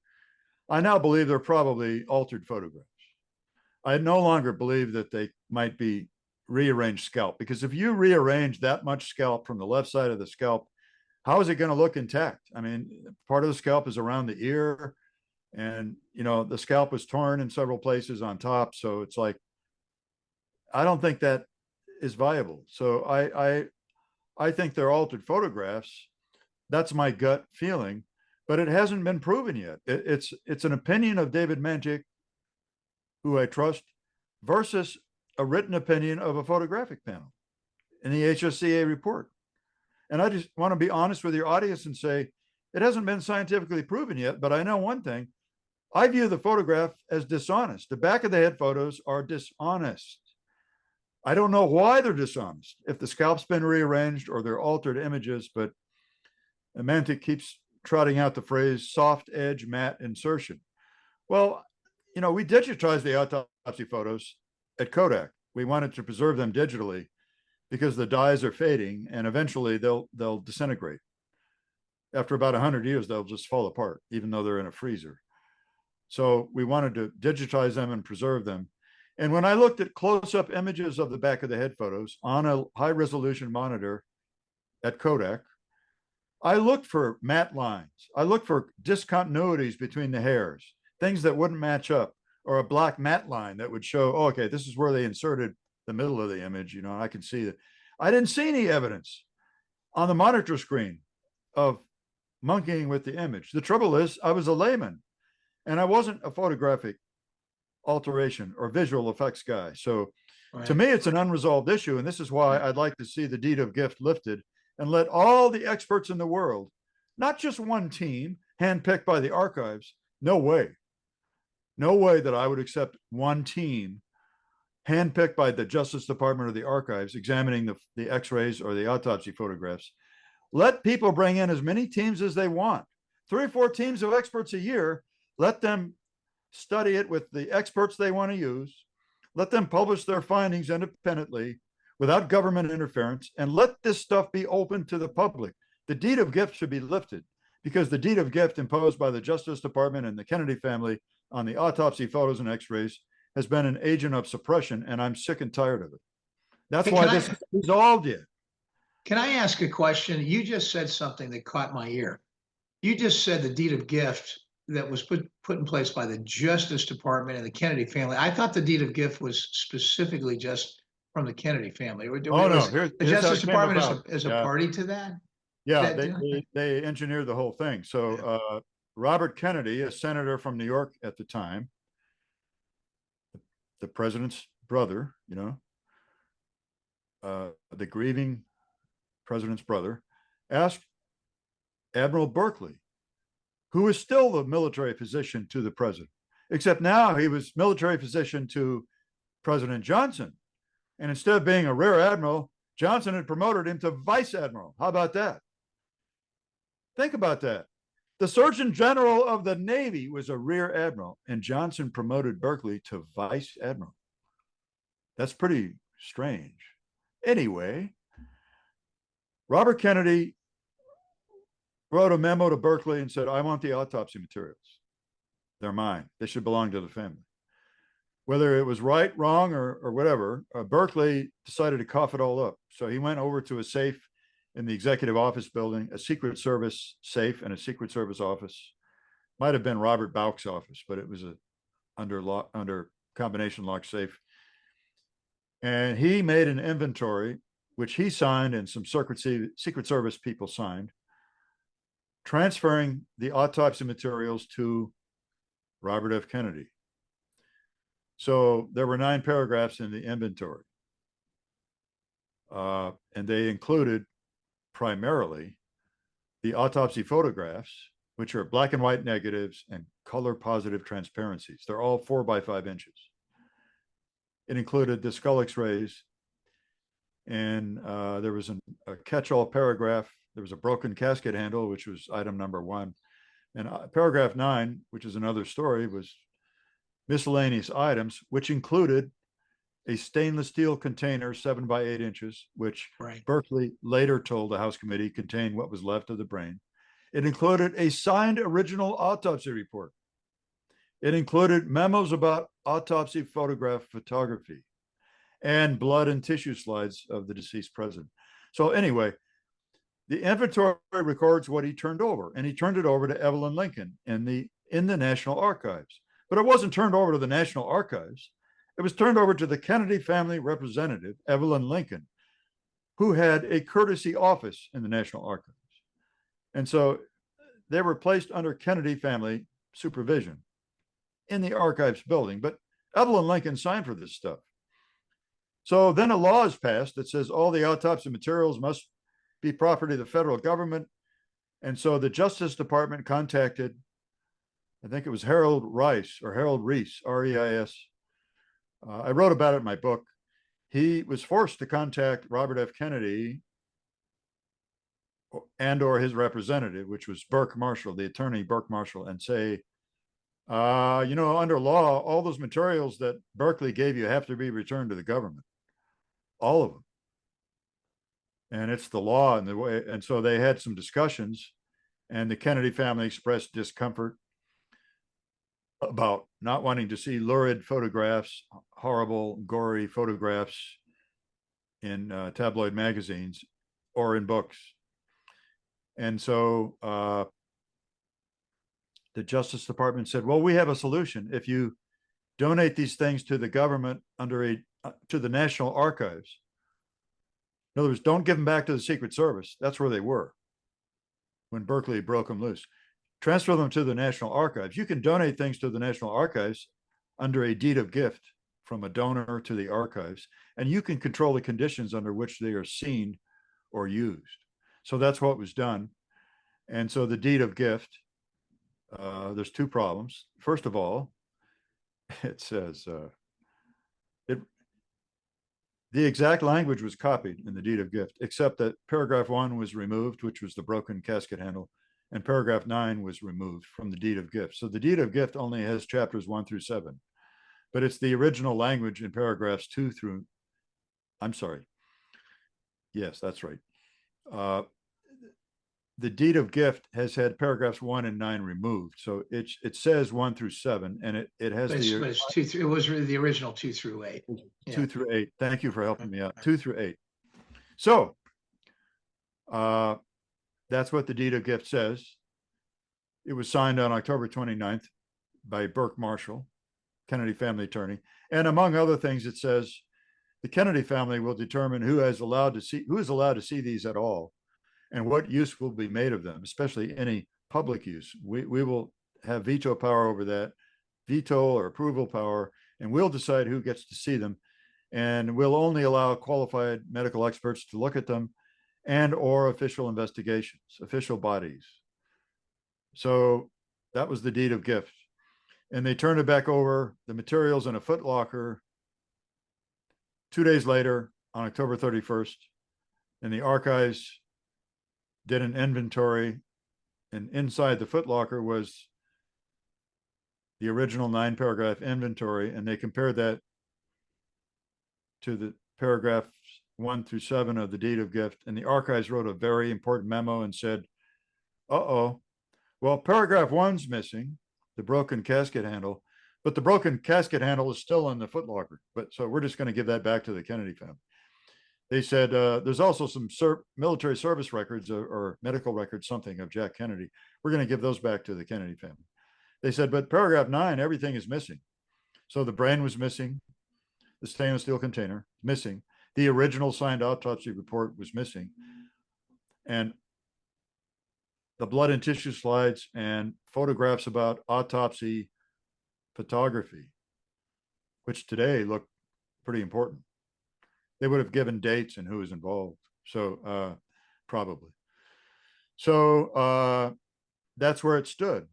I now believe they're probably altered photographs. I no longer believe that they might be rearranged scalp, because if you rearrange that much scalp from the left side of the scalp, how is it going to look intact? I mean, part of the scalp is around the ear, and the scalp was torn in several places on top. So it's like, I don't think that is viable. So I think they're altered photographs. That's my gut feeling, but it hasn't been proven yet. It's an opinion of David Mantic, who I trust, versus a written opinion of a photographic panel in the HSCA report. And I just want to be honest with your audience and say, it hasn't been scientifically proven yet, but I know one thing. I view the photograph as dishonest. The back of the head photos are dishonest. I don't know why they're dishonest, if the scalp's been rearranged or they're altered images, but Mantic keeps trotting out the phrase soft edge matte insertion. Well, we digitized the autopsy photos at Kodak. We wanted to preserve them digitally because the dyes are fading and eventually they'll disintegrate. After about 100 years, they'll just fall apart, even though they're in a freezer. So we wanted to digitize them and preserve them. And when I looked at close-up images of the back of the head photos on a high-resolution monitor at Kodak, I looked for matte lines. I looked for discontinuities between the hairs, things that wouldn't match up, or a black matte line that would show, oh, okay, this is where they inserted the middle of the image. And I can see that. I didn't see any evidence on the monitor screen of monkeying with the image. The trouble is, I was a layman and I wasn't a photographic alteration or visual effects guy. So to me, it's an unresolved issue. And this is why I'd like to see the deed of gift lifted and let all the experts in the world, not just one team handpicked by the archives. No way that I would accept one team handpicked by the Justice Department or the archives, examining the x-rays or the autopsy photographs. Let people bring in as many teams as they want, 3 or 4 teams of experts a year. Let them study it with the experts they want to use. Let them publish their findings independently without government interference, and let this stuff be open to the public. The deed of gift should be lifted, because the deed of gift imposed by the Justice Department and the Kennedy family on the autopsy photos and x-rays has been an agent of suppression, and I'm sick and tired of it. That's why this is resolved yet. Can I ask a question? You just said something that caught my ear. You just said the deed of gift that was put in place by the Justice Department and the Kennedy family. I thought the deed of gift was specifically just from the Kennedy family. Oh, no. The Justice Department is a party to that? Yeah, they engineered the whole thing. So Robert Kennedy, a senator from New York at the time, the president's brother, the grieving president's brother, asked Admiral Berkeley, who is still the military physician to the president, except now he was military physician to President Johnson. And instead of being a rear admiral, Johnson had promoted him to vice admiral. How about that? Think about that. The Surgeon General of the Navy was a rear admiral, and Johnson promoted Berkeley to vice admiral. That's pretty strange. Anyway, Robert Kennedy wrote a memo to Berkeley and said, I want the autopsy materials. They're mine. They should belong to the family. Whether it was right, wrong, or whatever, Berkeley decided to cough it all up. So he went over to a safe in the executive office building, a Secret Service safe and a Secret Service office. Might have been Robert Bauch's office, but it was under combination lock safe. And he made an inventory, which he signed and some Secret Service people signed, transferring the autopsy materials to Robert F. Kennedy. So there were 9 paragraphs in the inventory. And they included primarily the autopsy photographs, which are black and white negatives and color positive transparencies. They're all 4 by 5 inches. It included the skull x-rays, and there was a catch-all paragraph. There was a broken casket handle, which was item number 1. And paragraph 9, which is another story, was miscellaneous items, which included a stainless steel container 7 by 8 inches, which Berkeley later told the House committee contained what was left of the brain. It included a signed original autopsy report. It included memos about autopsy photograph photography and blood and tissue slides of the deceased president. So anyway, the inventory records what he turned over, and he turned it over to Evelyn Lincoln in the National Archives. But it wasn't turned over to the National Archives. It was turned over to the Kennedy family representative, Evelyn Lincoln, who had a courtesy office in the National Archives. And so they were placed under Kennedy family supervision in the archives building. But Evelyn Lincoln signed for this stuff. So then a law is passed that says all the autopsy materials must be property of the federal government. And so the Justice Department contacted, I think it was Harold Reis, R-E-I-S. I wrote about it in my book. He was forced to contact Robert F. Kennedy and/or his representative, which was Burke Marshall, the attorney Burke Marshall, and say, under law, all those materials that Berkeley gave you have to be returned to the government, all of them. And it's the law and the way. And so they had some discussions, and the Kennedy family expressed discomfort about not wanting to see lurid photographs, horrible, gory photographs in tabloid magazines or in books. And so the Justice Department said, well, we have a solution. If you donate these things to the government to the National Archives, in other words, don't give them back to the Secret Service. That's where they were when Berkeley broke them loose. Transfer them to the National Archives. You can donate things to the National Archives under a deed of gift from a donor to the archives, and you can control the conditions under which they are seen or used. So that's what was done. And so the deed of gift, there's 2 problems. First of all, it says The exact language was copied in the deed of gift, except that paragraph 1 was removed, which was the broken casket handle, and paragraph 9 was removed from the deed of gift. So the deed of gift only has chapters 1 through 7, but it's the original language in paragraphs 2 through, I'm sorry. Yes, that's right. The deed of gift has had paragraphs 1 and 9 removed. So it says 1 through 7, and it has But the it's two, it was really the original 2 through 8. 2 through 8. Thank you for helping me out. 2 through 8. So that's what the deed of gift says. It was signed on October 29th by Burke Marshall, Kennedy family attorney. And among other things, it says the Kennedy family will determine who is allowed to see these at all, and what use will be made of them, especially any public use. We will have veto power over that, veto or approval power, and we'll decide who gets to see them. And we'll only allow qualified medical experts to look at them, and or official investigations, official bodies. So that was the deed of gift. And they turned it back over, the materials in a footlocker 2 days later on October 31st. And the archives did an inventory, and inside the footlocker was the original 9-paragraph inventory, and they compared that to the paragraphs 1 through 7 of the deed of gift. And the archives wrote a very important memo and said, well, paragraph 1's missing, the broken casket handle, but the broken casket handle is still in the footlocker. But so we're just going to give that back to the Kennedy family. They said there's also some military service records or medical records, something of Jack Kennedy. We're going to give those back to the Kennedy family. They said, but paragraph 9, everything is missing. So the brain was missing, the stainless steel container missing, the original signed autopsy report was missing, and the blood and tissue slides and photographs about autopsy photography, which today look pretty important. They would have given dates and who was involved. So probably. So that's where it stood.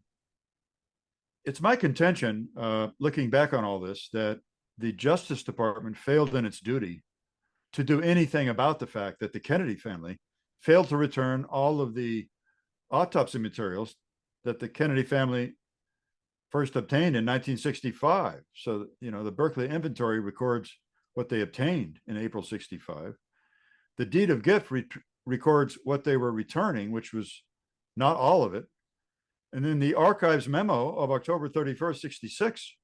It's my contention, looking back on all this, that the Justice Department failed in its duty to do anything about the fact that the Kennedy family failed to return all of the autopsy materials that the Kennedy family first obtained in 1965. So, the Berkeley inventory records what they obtained in April 65. The deed of gift records what they were returning, which was not all of it. And then the archives memo of October 31st, 66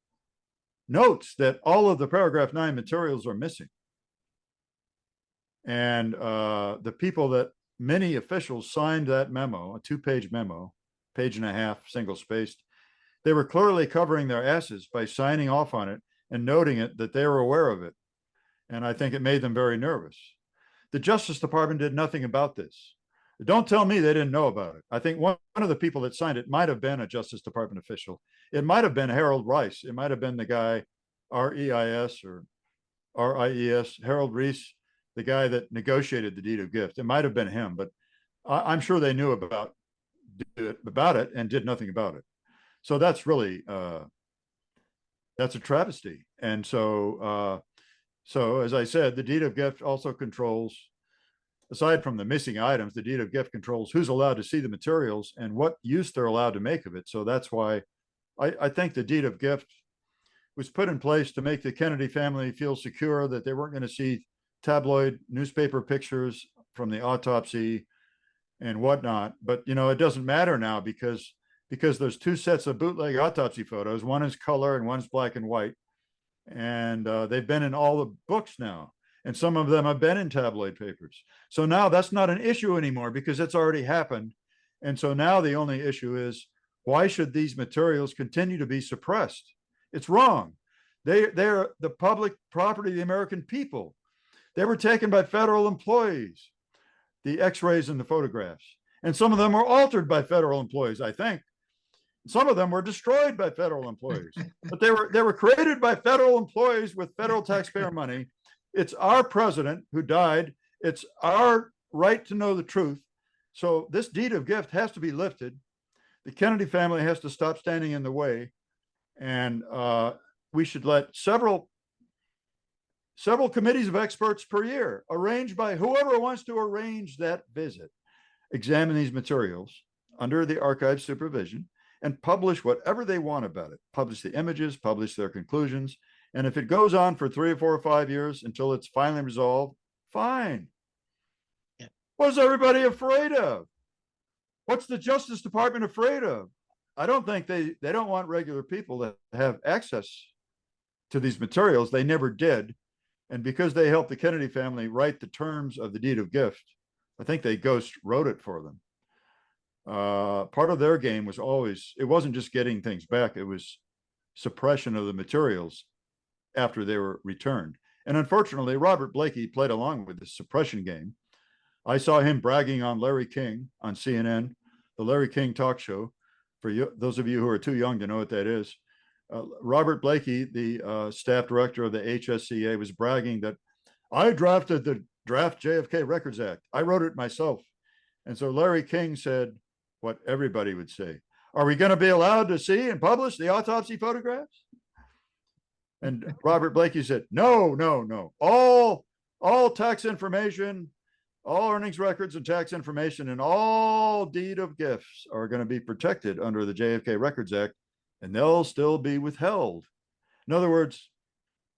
notes that all of the paragraph 9 materials are missing. And the people that many officials signed that memo, a 2-page memo, page and a half, single spaced, they were clearly covering their asses by signing off on it and noting it that they were aware of it. And I think it made them very nervous. The Justice Department did nothing about this. Don't tell me they didn't know about it. I think one of the people that signed it might have been a Justice Department official. It might have been Harold Rice. It might have been the guy, R-E-I-S or R-I-E-S, Harold Reese, the guy that negotiated the deed of gift. It might have been him, but I'm sure they knew about it and did nothing about it. So that's really, that's a travesty. And so as I said, the deed of gift also controls, aside from the missing items, the deed of gift controls who's allowed to see the materials and what use they're allowed to make of it. So that's why I think the deed of gift was put in place to make the Kennedy family feel secure that they weren't going to see tabloid newspaper pictures from the autopsy and whatnot. But, it doesn't matter now because there's 2 sets of bootleg autopsy photos. One is color and one's black and white. And they've been in all the books now. And some of them have been in tabloid papers. So now that's not an issue anymore because it's already happened. And so now the only issue is, why should these materials continue to be suppressed? It's wrong. They're the public property of the American people. They were taken by federal employees, the x-rays and the photographs. And some of them were altered by federal employees, I think. Some of them were destroyed by federal employees, but they were created by federal employees with federal taxpayer money. It's our president who died. It's our right to know the truth. So this deed of gift has to be lifted. The Kennedy family has to stop standing in the way. And we should let several several committees of experts per year, arranged by whoever wants to arrange that visit, examine these materials under the archive supervision and publish whatever they want about it. Publish the images, publish their conclusions. And if it goes on for 3 or 4 or 5 years until it's finally resolved, fine. Yeah. What is everybody afraid of? What's the Justice Department afraid of? I don't think they don't want regular people that have access to these materials. They never did. And because they helped the Kennedy family write the terms of the deed of gift, I think they ghost wrote it for them. Part of their game was always, it wasn't just getting things back, it was suppression of the materials after they were returned. And unfortunately, Robert Blakey played along with this suppression game. I saw him bragging on Larry King on CNN, the Larry King talk show. For you, those of you who are too young to know what that is, Robert Blakey, the staff director of the HSCA, was bragging that I drafted the draft JFK Records Act. I wrote it myself. And so Larry King said what everybody would say. Are we going to be allowed to see and publish the autopsy photographs? And Robert Blakey said, no, no, no. All tax information, all earnings records and tax information and all deed of gifts are going to be protected under the JFK Records Act, and they'll still be withheld. In other words,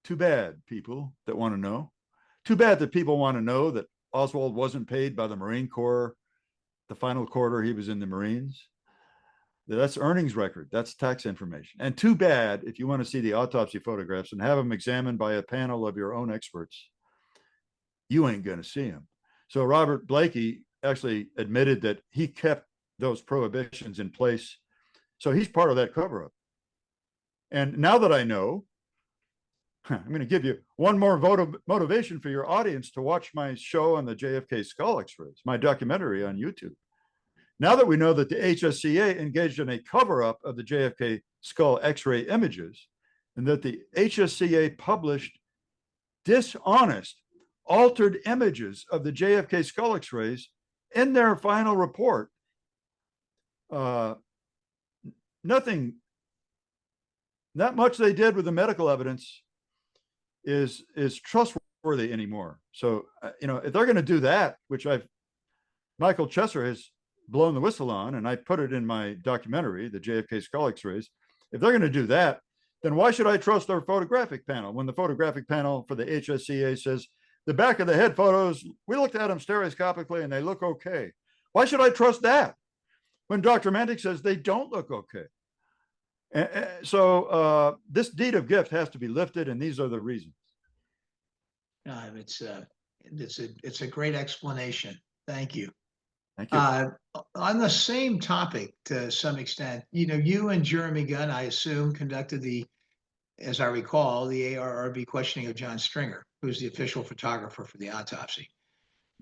too bad, people that want to know. Too bad that people want to know that Oswald wasn't paid by the Marine Corps the final quarter he was in the Marines. That's earnings record. That's tax information. And too bad if you want to see the autopsy photographs and have them examined by a panel of your own experts, you ain't going to see them. So Robert Blakey actually admitted that he kept those prohibitions in place. So he's part of that cover-up. And now that I know, I'm going to give you one more motivation for your audience to watch my show on the JFK skull x-rays, my documentary on YouTube. Now that we know that the HSCA engaged in a cover-up of the JFK skull x-ray images, and that the HSCA published dishonest, altered images of the JFK skull x-rays in their final report, nothing, not much they did with the medical evidence is trustworthy anymore. So, if they're going to do that, which Michael Chesser has blown the whistle on, and I put it in my documentary, the JFK skull x-rays, if they're going to do that, then why should I trust their photographic panel when the photographic panel for the HSCA says the back of the head photos, we looked at them stereoscopically and they look okay? Why should I trust that when Dr. Mantic says they don't look okay? So this deed of gift has to be lifted, and these are the reasons. It's a great explanation. Thank you. Thank you. On the same topic, to some extent, you and Jeremy Gunn, I assume, conducted as I recall, the ARRB questioning of John Stringer, who's the official photographer for the autopsy.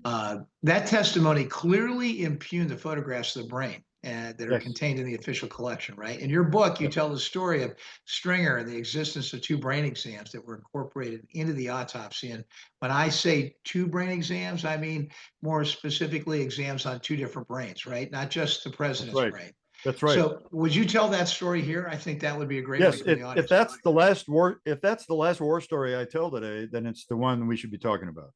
That testimony clearly impugned the photographs of the brain that are contained in the official collection, right? In your book, you tell the story of Stringer and the existence of 2 brain exams that were incorporated into the autopsy. And when I say 2 brain exams, I mean more specifically exams on 2 different brains, right? Not just the president's brain. That's right. So would you tell that story here? I think that would be a great way for the audience. If that's the last war story I tell today, then it's the one we should be talking about.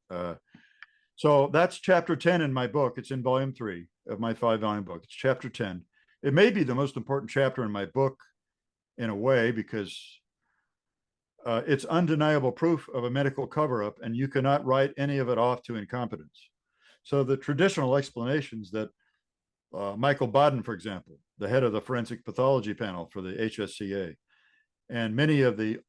So that's chapter 10 in my book. It's in volume 3 of my 5-volume book. It's chapter 10. It may be the most important chapter in my book in a way, because it's undeniable proof of a medical cover-up, and you cannot write any of it off to incompetence. So the traditional explanations that Michael Baden, for example, the head of the forensic pathology panel for the HSCA, and many of the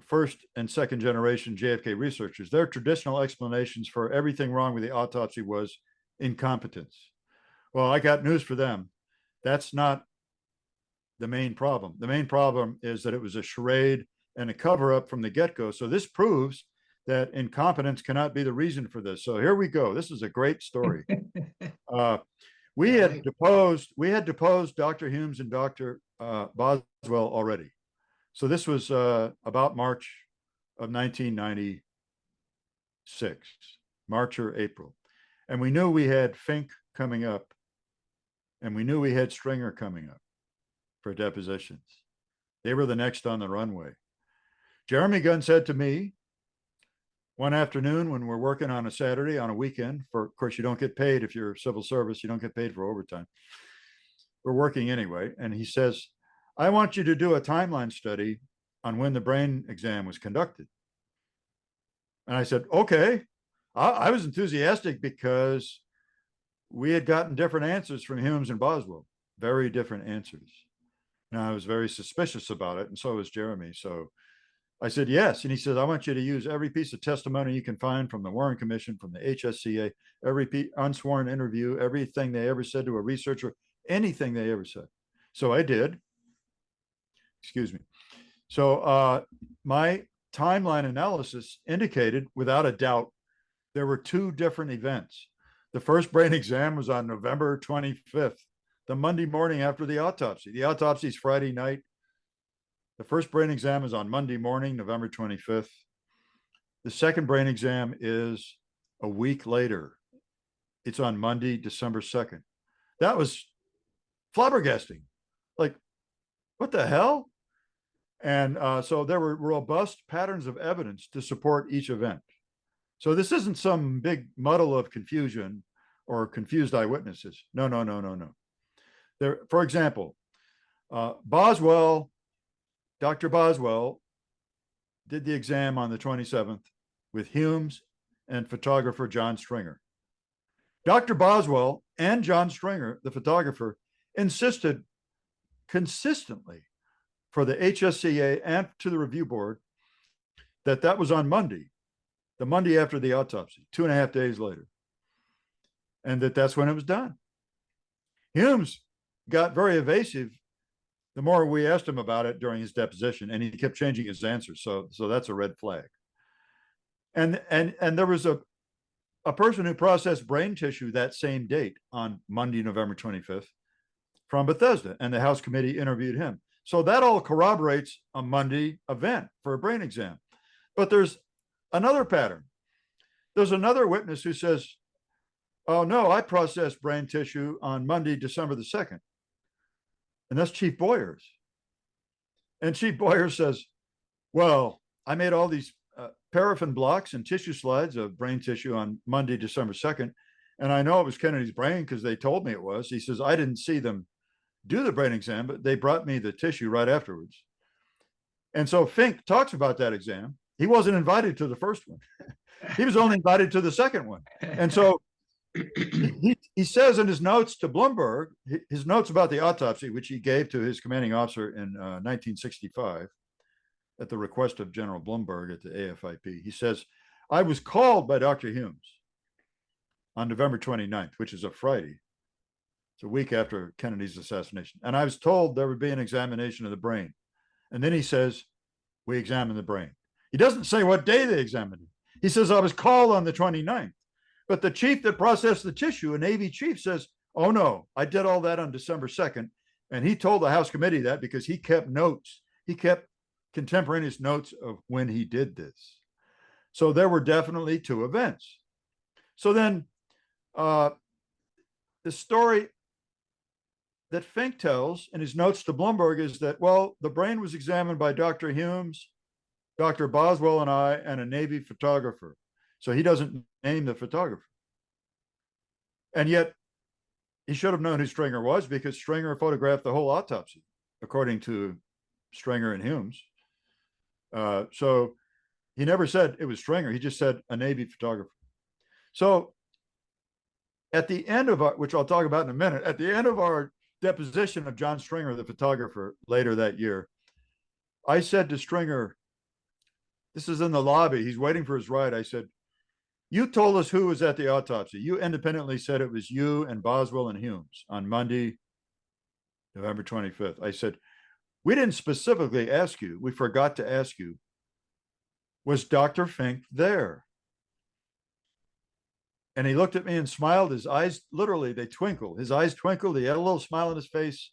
first and second generation JFK researchers, their traditional explanations for everything wrong with the autopsy was incompetence. Well, I got news for them. That's not the main problem. The main problem is that it was a charade and a cover-up from the get-go. So this proves that incompetence cannot be the reason for this. So here we go. This is a great story. We had deposed Dr. Humes and Dr. Boswell already. So this was about March of 1996, March or April. And we knew we had Fink coming up, and we knew we had Stringer coming up for depositions. They were the next on the runway. Jeremy Gunn said to me, one afternoon when we're working on a Saturday, on a weekend, of course, you don't get paid if you're civil service, you don't get paid for overtime. We're working anyway. And he says, I want you to do a timeline study on when the brain exam was conducted. And I said, okay. I was enthusiastic because we had gotten different answers from Humes and Boswell, very different answers. And I was very suspicious about it. And so was Jeremy. So I said, yes. And he said, I want you to use every piece of testimony you can find from the Warren Commission, from the HSCA, every unsworn interview, everything they ever said to a researcher, anything they ever said. So I did. Excuse me. So my timeline analysis indicated without a doubt, there were two different events. The first brain exam was on November 25th, the Monday morning after the autopsy. The autopsy is Friday night. The first brain exam is on Monday morning, November 25th. The second brain exam is a week later. It's on Monday, December 2nd. That was flabbergasting. Like, what the hell? And so there were robust patterns of evidence to support each event. So this isn't some big muddle of confusion or confused eyewitnesses. No. There, for example, Boswell, Dr. Boswell did the exam on the 27th with Humes and photographer John Stringer. Dr. Boswell and John Stringer, the photographer, insisted consistently for the HSCA and to the review board that that was on Monday, the Monday after the autopsy, 2.5 days later, and that's when it was done. Humes got very evasive the more we asked him about it during his deposition, and he kept changing his answers. So that's a red flag. And there was a person who processed brain tissue that same date on Monday, November 25th from Bethesda, and the House committee interviewed him. So that all corroborates a Monday event for a brain exam. But there's another pattern. There's another witness who says, oh no, I processed brain tissue on Monday, December the 2nd. And that's Chief Boyers. And Chief Boyers says, well, I made all these paraffin blocks and tissue slides of brain tissue on Monday, December 2nd. And I know it was Kennedy's brain because they told me it was. He says, I didn't see them do the brain exam, but they brought me the tissue right afterwards. And so Fink talks about that exam. He wasn't invited to the first one. He was only invited to the second one. And so he says in his notes to Blumberg, his notes about the autopsy, which he gave to his commanding officer in 1965 at the request of General Blumberg at the AFIP, he says, I was called by Dr. Humes on November 29th, which is a Friday. It's a week after Kennedy's assassination. And I was told there would be an examination of the brain. And then he says, we examined the brain. He doesn't say what day they examined it. He says, I was called on the 29th. But the chief that processed the tissue, a Navy chief, says, oh no, I did all that on December 2nd. And he told the House committee that because he kept notes. He kept contemporaneous notes of when he did this. So there were definitely two events. So then the story that Fink tells in his notes to Blumberg is that, well, the brain was examined by Dr. Humes, Dr. Boswell and I, and a Navy photographer. So he doesn't name the photographer. And yet he should have known who Stringer was because Stringer photographed the whole autopsy, according to Stringer and Humes. So he never said it was Stringer. He just said a Navy photographer. So at the end of our, which I'll talk about in a minute, at the end of our deposition of John Stringer, the photographer, later that year, I said to Stringer, this is in the lobby, he's waiting for his ride. I said, you told us who was at the autopsy. You independently said it was you and Boswell and Humes on Monday, November 25th. I said, we didn't specifically ask you. We forgot to ask you, was Dr. Fink there? And he looked at me and smiled. His eyes, literally, they twinkled. His eyes twinkled. He had a little smile on his face.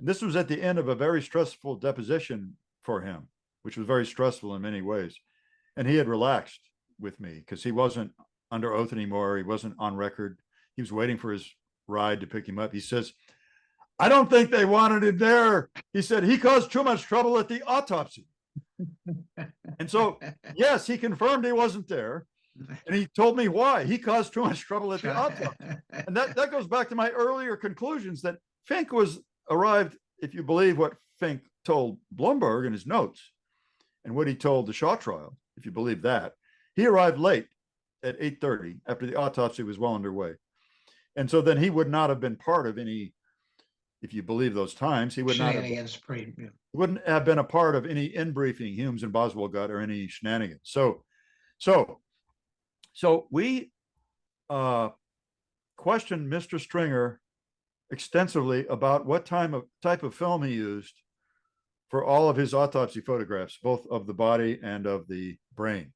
And this was at the end of a very stressful deposition for him, which was very stressful in many ways. And he had relaxed with me because he wasn't under oath anymore. He wasn't on record. He was waiting for his ride to pick him up. He says, I don't think they wanted him there. He said, he caused too much trouble at the autopsy. And so, yes, he confirmed he wasn't there. And he told me why. He caused too much trouble at the autopsy. And that goes back to my earlier conclusions that Fink arrived, if you believe what Fink told Blumberg in his notes and what he told the Shaw trial, if you believe that, he arrived late at 8:30 after the autopsy was well underway. And so then he would not have been part of any, if you believe those times, he would not have been, wouldn't have been a part of any in briefing Humes and Boswell got or any shenanigans. So we questioned Mr. Stringer extensively about what type of film he used for all of his autopsy photographs, both of the body and of the brain.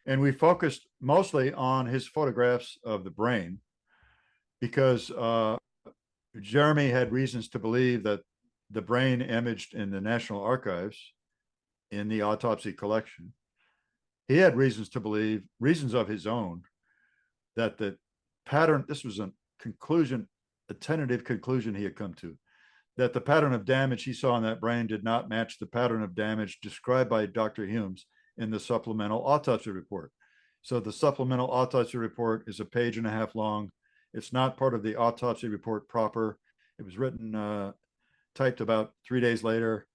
And we focused mostly on his photographs of the brain because Jeremy had reasons to believe that the brain imaged in the National Archives in the autopsy collection, he had reasons to believe, reasons of his own, that the pattern, this was a conclusion, a tentative conclusion he had come to, that the pattern of damage he saw in that brain did not match the pattern of damage described by Dr. Humes in the supplemental autopsy report. So the supplemental autopsy report is a page and a half long. It's not part of the autopsy report proper. It was written, typed about 3 days later,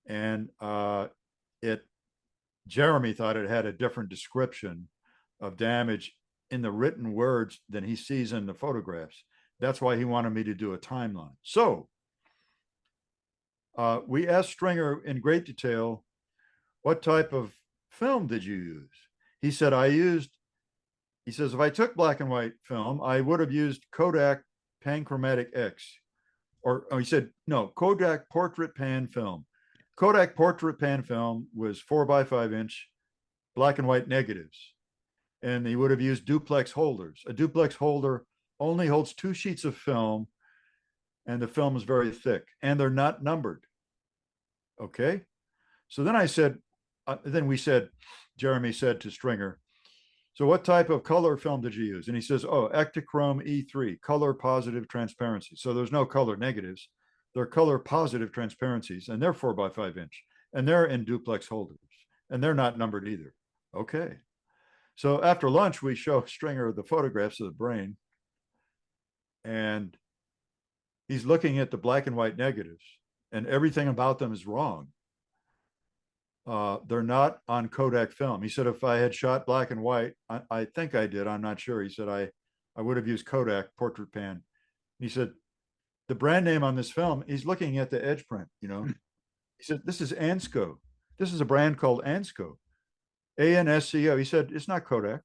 and Jeremy thought it had a different description of damage in the written words than he sees in the photographs. That's why he wanted me to do a timeline. So we asked Stringer in great detail, what type of film did you use? He said, he says, if I took black and white film, I would have used Kodak Panchromatic X. Or he said, no, Kodak Portrait Pan film. Kodak Portrait Pan film was 4x5 inch black and white negatives. And he would have used duplex holders. A duplex holder only holds 2 sheets of film, and the film is very thick, and they're not numbered. Okay. So then I said, Jeremy said to Stringer, so what type of color film did you use? And he says, oh, Ektachrome E3, color positive transparency. So there's no color negatives. They're color positive transparencies, and they're 4x5 inch, and they're in duplex holders, and they're not numbered either. Okay. So after lunch, we show Stringer the photographs of the brain, and he's looking at the black and white negatives, and everything about them is wrong. They're not on Kodak film. He said, if I had shot black and white, I think I did, I'm not sure. He said, I would have used Kodak Portrait Pan. He said, the brand name on this film, he's looking at the edge print, you know. He said, this is Ansco. This is a brand called Ansco, ANSCO. He said, it's not Kodak.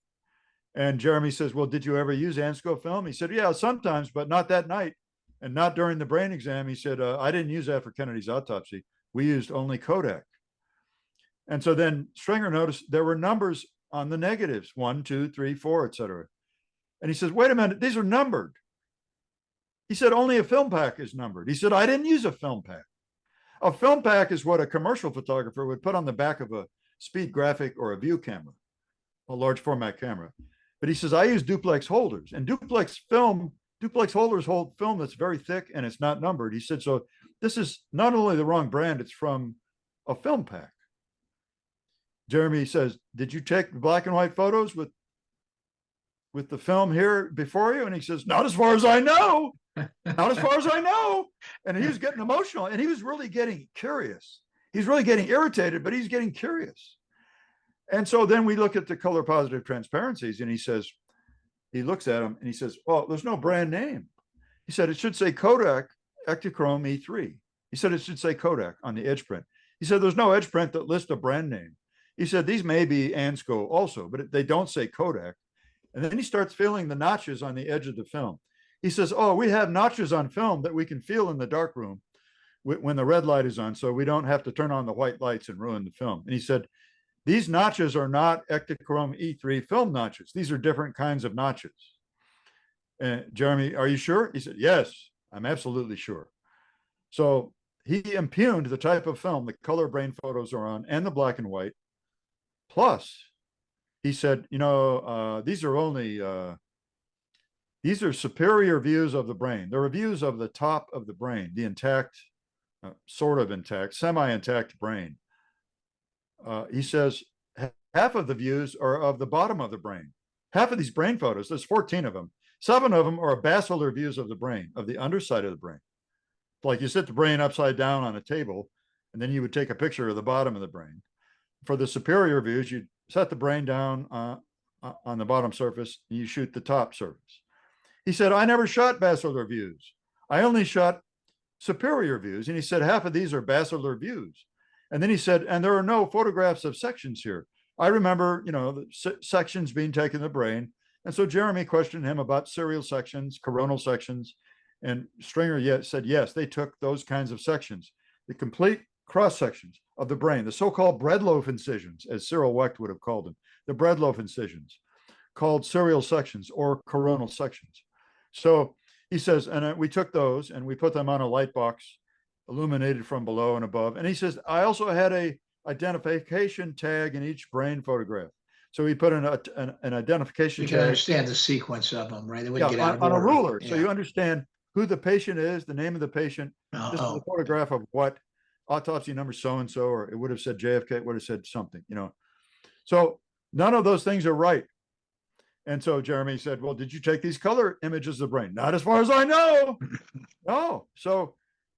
And Jeremy says, well, did you ever use Ansco film? He said, yeah, sometimes, but not that night. And not during the brain exam. He said, I didn't use that for Kennedy's autopsy. We used only Kodak. And so then Stringer noticed there were numbers on the negatives, 1, 2, 3, 4, et cetera. And he says, wait a minute, these are numbered. He said, only a film pack is numbered. He said, I didn't use a film pack. A film pack is what a commercial photographer would put on the back of a speed graphic or a view camera, a large format camera. But he says, I use duplex holders, and duplex holders hold film that's very thick and it's not numbered. He said, so this is not only the wrong brand, it's from a film pack. Jeremy says, did you take black and white photos with the film here before you? And he says, not as far as I know. Not as far as I know. And he was getting emotional, and he was really getting curious. He's really getting irritated, but he's getting curious. And so then we look at the color positive transparencies, and he says, he looks at them and he says, well, there's no brand name. He said, it should say Kodak Ektachrome E3. He said, it should say Kodak on the edge print. He said, there's no edge print that lists a brand name. He said, these may be Ansco also, but they don't say Kodak. And then he starts feeling the notches on the edge of the film. He says, oh, we have notches on film that we can feel in the dark room when the red light is on, so we don't have to turn on the white lights and ruin the film. And he said, these notches are not Ektachrome E3 film notches. These are different kinds of notches. And Jeremy, are you sure? He said, yes, I'm absolutely sure. So he impugned the type of film the color brain photos are on and the black and white. Plus, he said, you know, these are superior views of the brain. They're views of the top of the brain, the intact, sort of intact, semi-intact brain. he says half of the views are of the bottom of the brain. Half of these brain photos, there's 14 of them. 7 of them are basilar views of the brain, of the underside of the brain. Like you sit the brain upside down on a table, and then you would take a picture of the bottom of the brain. For the superior views, you set the brain down on the bottom surface, and you shoot the top surface. He said, I never shot basilar views. I only shot superior views. And he said, half of these are basilar views. And then he said, and there are no photographs of sections here. I remember, the sections being taken in the brain. And so Jeremy questioned him about serial sections, coronal sections. And Stringer said, yes, they took those kinds of sections, the complete cross sections of the brain, the so-called breadloaf incisions, as Cyril Wecht would have called them, the breadloaf incisions, called serial sections or coronal sections. So he says, and we took those and we put them on a light box, illuminated from below and above. And he says, I also had a identification tag in each brain photograph. So he put an identification You tag. can understand the sequence of them, right? They wouldn't get out of on a order. ruler. Yeah. So you understand who the patient is, the name of the patient. This is a photograph of what autopsy number so-and-so, or it would have said JFK, it would have said something, So none of those things are right. And so Jeremy said, well, did you take these color images of the brain? Not as far as I know. No. So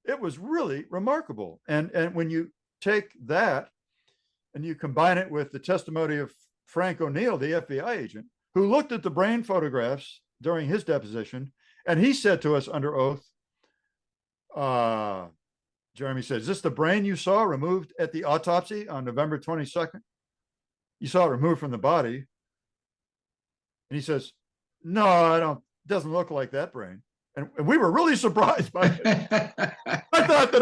it was really remarkable. And when you take that and you combine it with the testimony of Frank O'Neill, the FBI agent, who looked at the brain photographs during his deposition, and he said to us under oath, Jeremy said, is this the brain you saw removed at the autopsy on November 22nd? You saw it removed from the body. And he says, no, doesn't look like that brain. And we were really surprised by it. I thought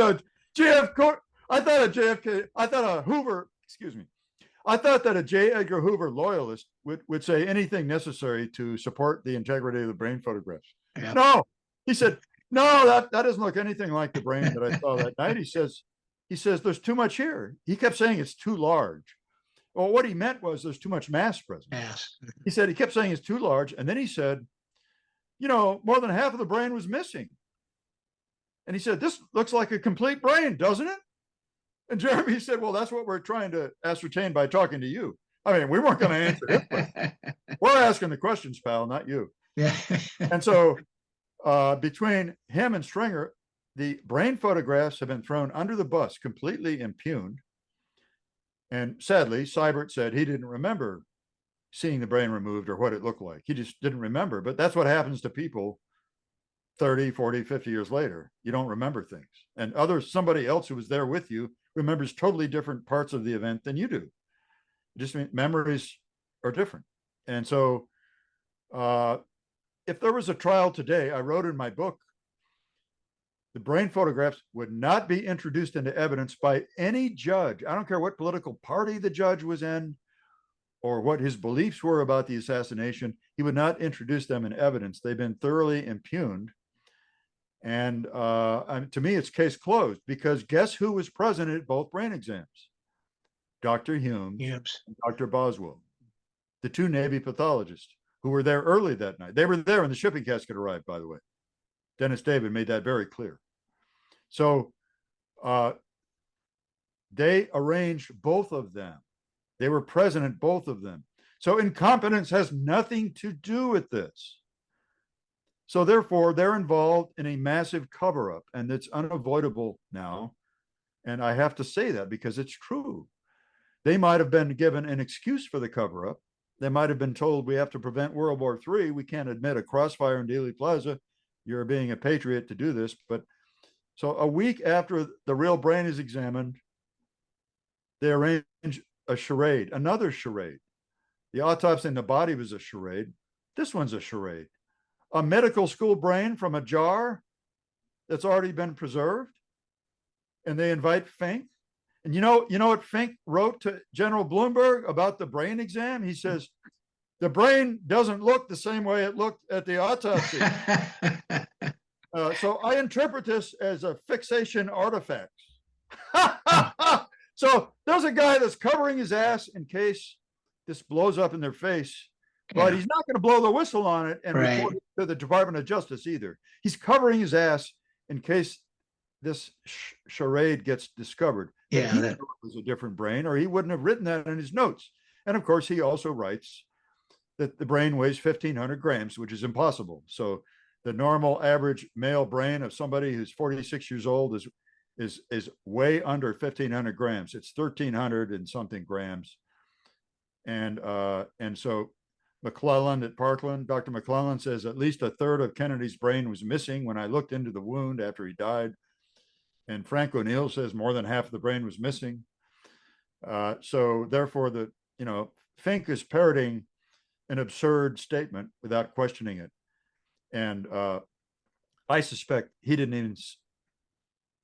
a J. Edgar Hoover loyalist would say anything necessary to support the integrity of the brain photographs. Yeah. No, he said, no, that doesn't look anything like the brain that I saw that night. He says, there's too much here. He kept saying it's too large. Well, what he meant was there's too much mass present. Mass. He kept saying it's too large. And then he said, more than half of the brain was missing. And he said, this looks like a complete brain, doesn't it? And Jeremy said, well, that's what we're trying to ascertain by talking to you. I mean, we weren't going to answer his question. We're asking the questions, pal, not you. Yeah. And so between him and Stringer, the brain photographs have been thrown under the bus, completely impugned. And sadly, Seibert said he didn't remember seeing the brain removed or what it looked like. He just didn't remember. But that's what happens to people 30, 40, 50 years later. You don't remember things. And somebody else who was there with you remembers totally different parts of the event than you do. Just memories are different. And so if there was a trial today, I wrote in my book, the brain photographs would not be introduced into evidence by any judge. I don't care what political party the judge was in or what his beliefs were about the assassination. He would not introduce them in evidence. They've been thoroughly impugned. And to me, it's case closed, because guess who was present at both brain exams? Dr. Humes and Dr. Boswell, the two Navy pathologists who were there early that night. They were there when the shipping casket arrived, by the way. Dennis David made that very clear. So they arranged both of them. They were present at both of them. So incompetence has nothing to do with this. So therefore, they're involved in a massive cover-up, and it's unavoidable now. And I have to say that because it's true. They might have been given an excuse for the cover-up. They might have been told, we have to prevent World War III. We can't admit a crossfire in Dealey Plaza. You're being a patriot to do this. But so a week after the real brain is examined, they arrange a charade, another charade. The autopsy in the body was a charade. This one's a charade. A medical school brain from a jar that's already been preserved. And they invite Fink. And you know what Fink wrote to General Bloomberg about the brain exam? He says, the brain doesn't look the same way it looked at the autopsy. So I interpret this as a fixation artifact. So there's a guy that's covering his ass in case this blows up in their face, but he's not going to blow the whistle on it and report it to the Department of Justice either. He's covering his ass in case this charade gets discovered. Yeah, He knew it was a different brain, or he wouldn't have written that in his notes. And of course, he also writes that the brain weighs 1,500 grams, which is impossible. So the normal average male brain of somebody who's 46 years old is way under 1,500 grams. It's 1,300 and something grams. And so McClellan at Parkland, Dr. McClellan says at least a third of Kennedy's brain was missing when I looked into the wound after he died. And Frank O'Neill says more than half of the brain was missing. So therefore, Fink is parroting an absurd statement without questioning it. And I suspect he didn't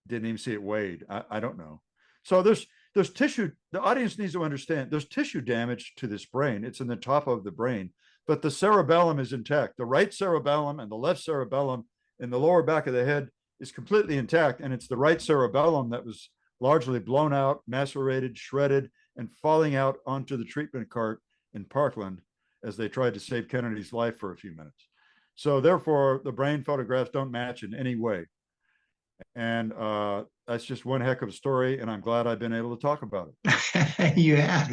even see it weighed. I don't know. So there's tissue. The audience needs to understand there's tissue damage to this brain. It's in the top of the brain, but the cerebellum is intact. The right cerebellum and the left cerebellum in the lower back of the head is completely intact. And it's the right cerebellum that was largely blown out, macerated, shredded, and falling out onto the treatment cart in Parkland as they tried to save Kennedy's life for a few minutes. So therefore, the brain photographs don't match in any way. And that's just one heck of a story, and I'm glad I've been able to talk about it. You have.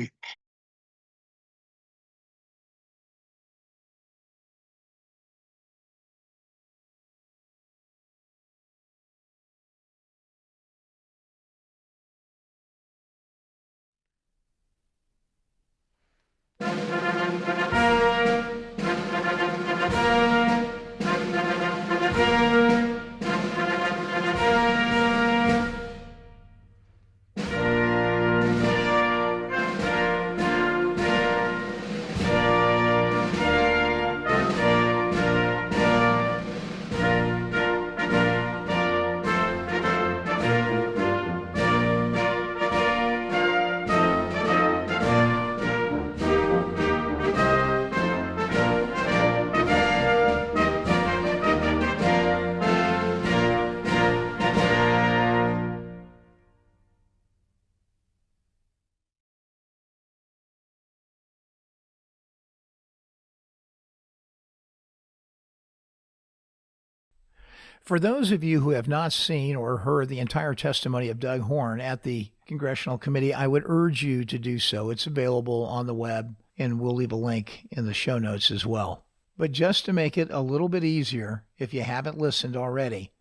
For those of you who have not seen or heard the entire testimony of Doug Horne at the Congressional Committee, I would urge you to do so. It's available on the web, and we'll leave a link in the show notes as well. But just to make it a little bit easier, if you haven't listened already,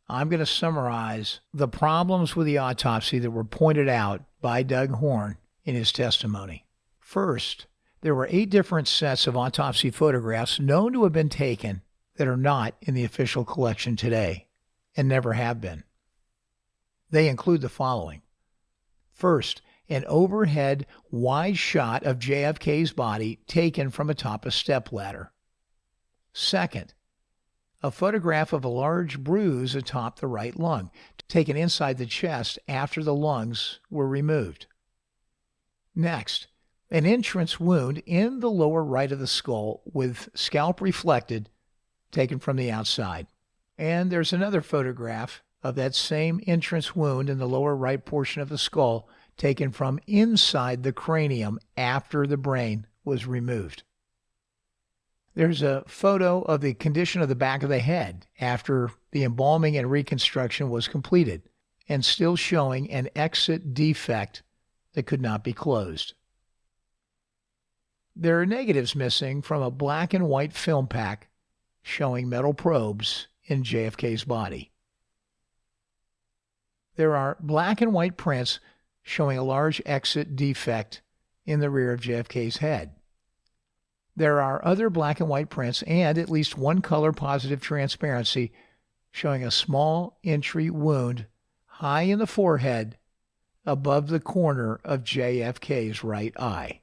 I'm going to summarize the problems with the autopsy that were pointed out by Doug Horne in his testimony. First, there were 8 different sets of autopsy photographs known to have been taken that are not in the official collection today and never have been. They include the following. First, an overhead wide shot of JFK's body taken from atop a stepladder. Second, a photograph of a large bruise atop the right lung, taken inside the chest after the lungs were removed. Next, an entrance wound in the lower right of the skull with scalp reflected, taken from the outside. And there's another photograph of that same entrance wound in the lower right portion of the skull, taken from inside the cranium after the brain was removed. There's a photo of the condition of the back of the head after the embalming and reconstruction was completed, and still showing an exit defect that could not be closed. There are negatives missing from a black and white film pack showing metal probes in JFK's body. There are black and white prints showing a large exit defect in the rear of JFK's head. There are other black and white prints and at least one color positive transparency showing a small entry wound high in the forehead above the corner of JFK's right eye.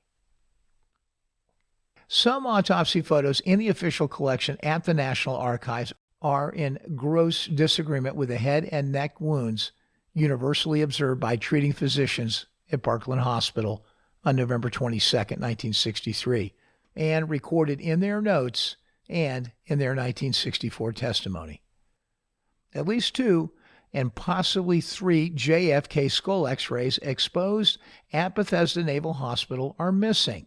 Some autopsy photos in the official collection at the National Archives are in gross disagreement with the head and neck wounds universally observed by treating physicians at Parkland Hospital on November 22, 1963, and recorded in their notes and in their 1964 testimony. At least 2 and possibly 3 JFK skull x-rays exposed at Bethesda Naval Hospital are missing,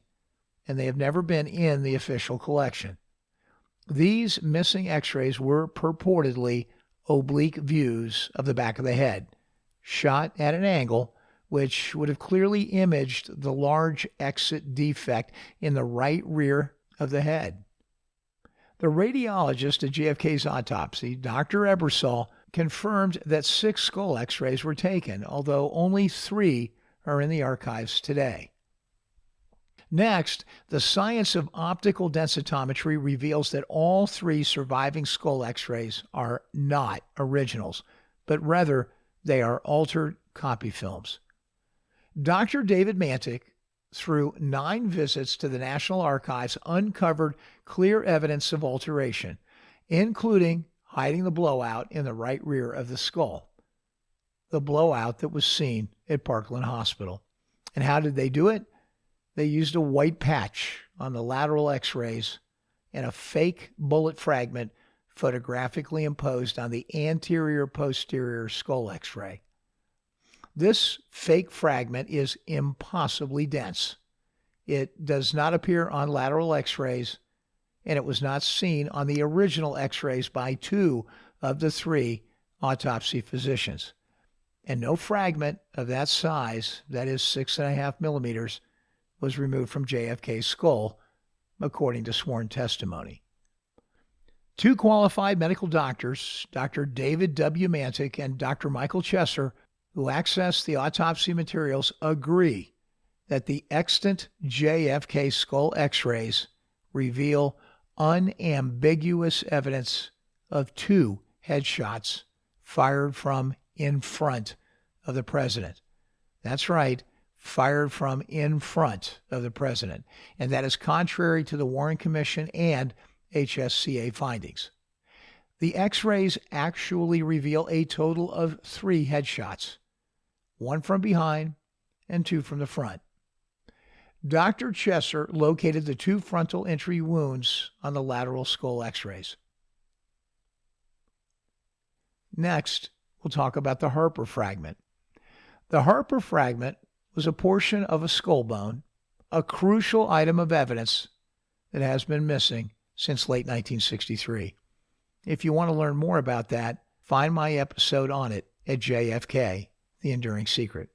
and they have never been in the official collection. These missing x-rays were purportedly oblique views of the back of the head, shot at an angle which would have clearly imaged the large exit defect in the right rear of the head. The radiologist at JFK's autopsy, Dr. Ebersol, confirmed that 6 skull x-rays were taken, although only 3 are in the archives today. Next, the science of optical densitometry reveals that all 3 surviving skull x-rays are not originals, but rather they are altered copy films. Dr. David Mantic, through 9 visits to the National Archives, uncovered clear evidence of alteration, including hiding the blowout in the right rear of the skull, the blowout that was seen at Parkland Hospital. And how did they do it? They used a white patch on the lateral x-rays and a fake bullet fragment photographically imposed on the anterior-posterior skull x-ray. This fake fragment is impossibly dense. It does not appear on lateral x-rays, and it was not seen on the original x-rays by 2 of the 3 autopsy physicians. And no fragment of that size, that is 6.5 millimeters, was removed from JFK's skull, according to sworn testimony. 2 qualified medical doctors, Dr. David W. Mantic and Dr. Michael Chesser, who accessed the autopsy materials, agree that the extant JFK skull x-rays reveal unambiguous evidence of 2 headshots fired from in front of the president. That's right, fired from in front of the president. And that is contrary to the Warren Commission and HSCA findings. The x-rays actually reveal a total of 3 headshots, 1 from behind and 2 from the front. Dr. Chesser located the 2 frontal entry wounds on the lateral skull x-rays. Next, we'll talk about the Harper fragment. The Harper fragment was a portion of a skull bone, a crucial item of evidence that has been missing since late 1963. If you want to learn more about that, find my episode on it at JFK, The Enduring Secret.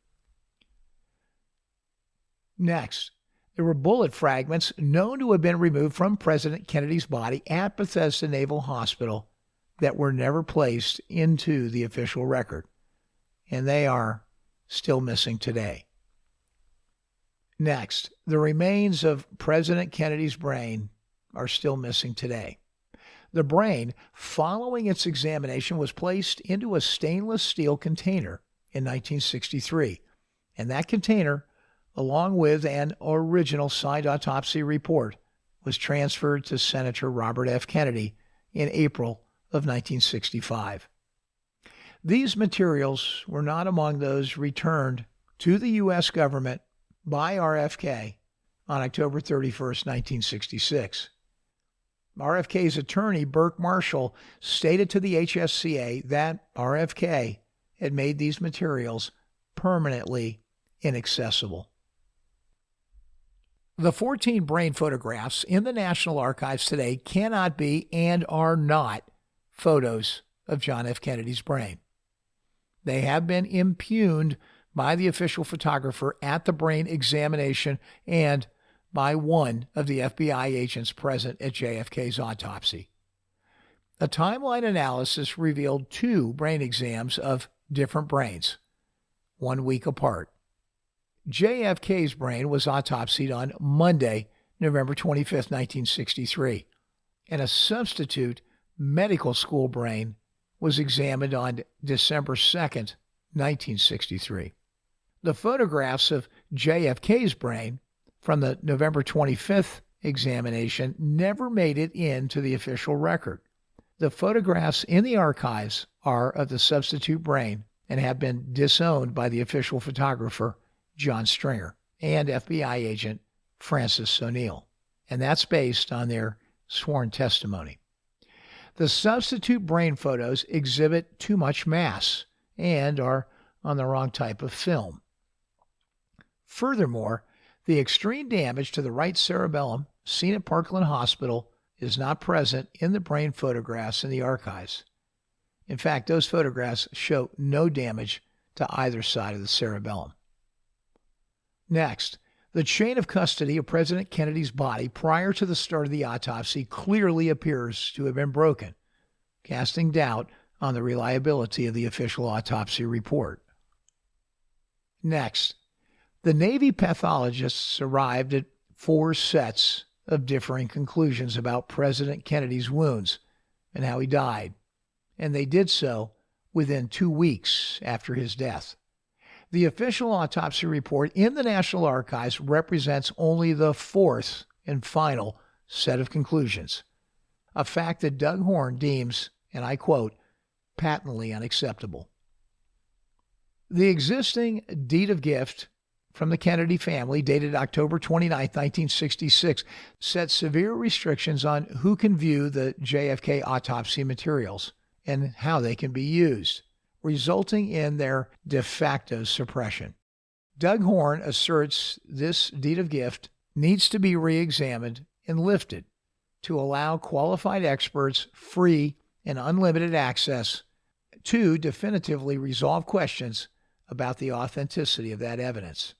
Next, there were bullet fragments known to have been removed from President Kennedy's body at Bethesda Naval Hospital that were never placed into the official record, and they are still missing today. Next, the remains of President Kennedy's brain are still missing today. The brain, following its examination, was placed into a stainless steel container in 1963, and that container, along with an original signed autopsy report, was transferred to Senator Robert F. Kennedy in April of 1965. These materials were not among those returned to the U.S. government by RFK on October 31st, 1966. RFK's attorney, Burke Marshall, stated to the HSCA that RFK had made these materials permanently inaccessible. The 14 brain photographs in the National Archives today cannot be and are not photos of John F. Kennedy's brain. They have been impugned by the official photographer at the brain examination and by one of the FBI agents present at JFK's autopsy. A timeline analysis revealed 2 brain exams of different brains, 1 week apart. JFK's brain was autopsied on Monday, November 25, 1963, and a substitute medical school brain was examined on December 2, 1963. The photographs of JFK's brain from the November 25th examination never made it into the official record. The photographs in the archives are of the substitute brain and have been disowned by the official photographer, John Stringer, and FBI agent Francis O'Neill, and that's based on their sworn testimony. The substitute brain photos exhibit too much mass and are on the wrong type of film. Furthermore, the extreme damage to the right cerebellum seen at Parkland Hospital is not present in the brain photographs in the archives. In fact, those photographs show no damage to either side of the cerebellum. Next, the chain of custody of President Kennedy's body prior to the start of the autopsy clearly appears to have been broken, casting doubt on the reliability of the official autopsy report. Next, the Navy pathologists arrived at 4 sets of differing conclusions about President Kennedy's wounds and how he died, and they did so within 2 weeks after his death. The official autopsy report in the National Archives represents only the 4th and final set of conclusions, a fact that Doug Horne deems, and I quote, patently unacceptable. The existing deed of gift from the Kennedy family, dated October 29, 1966, sets severe restrictions on who can view the JFK autopsy materials and how they can be used, resulting in their de facto suppression. Doug Horne asserts this deed of gift needs to be re-examined and lifted to allow qualified experts free and unlimited access to definitively resolve questions about the authenticity of that evidence.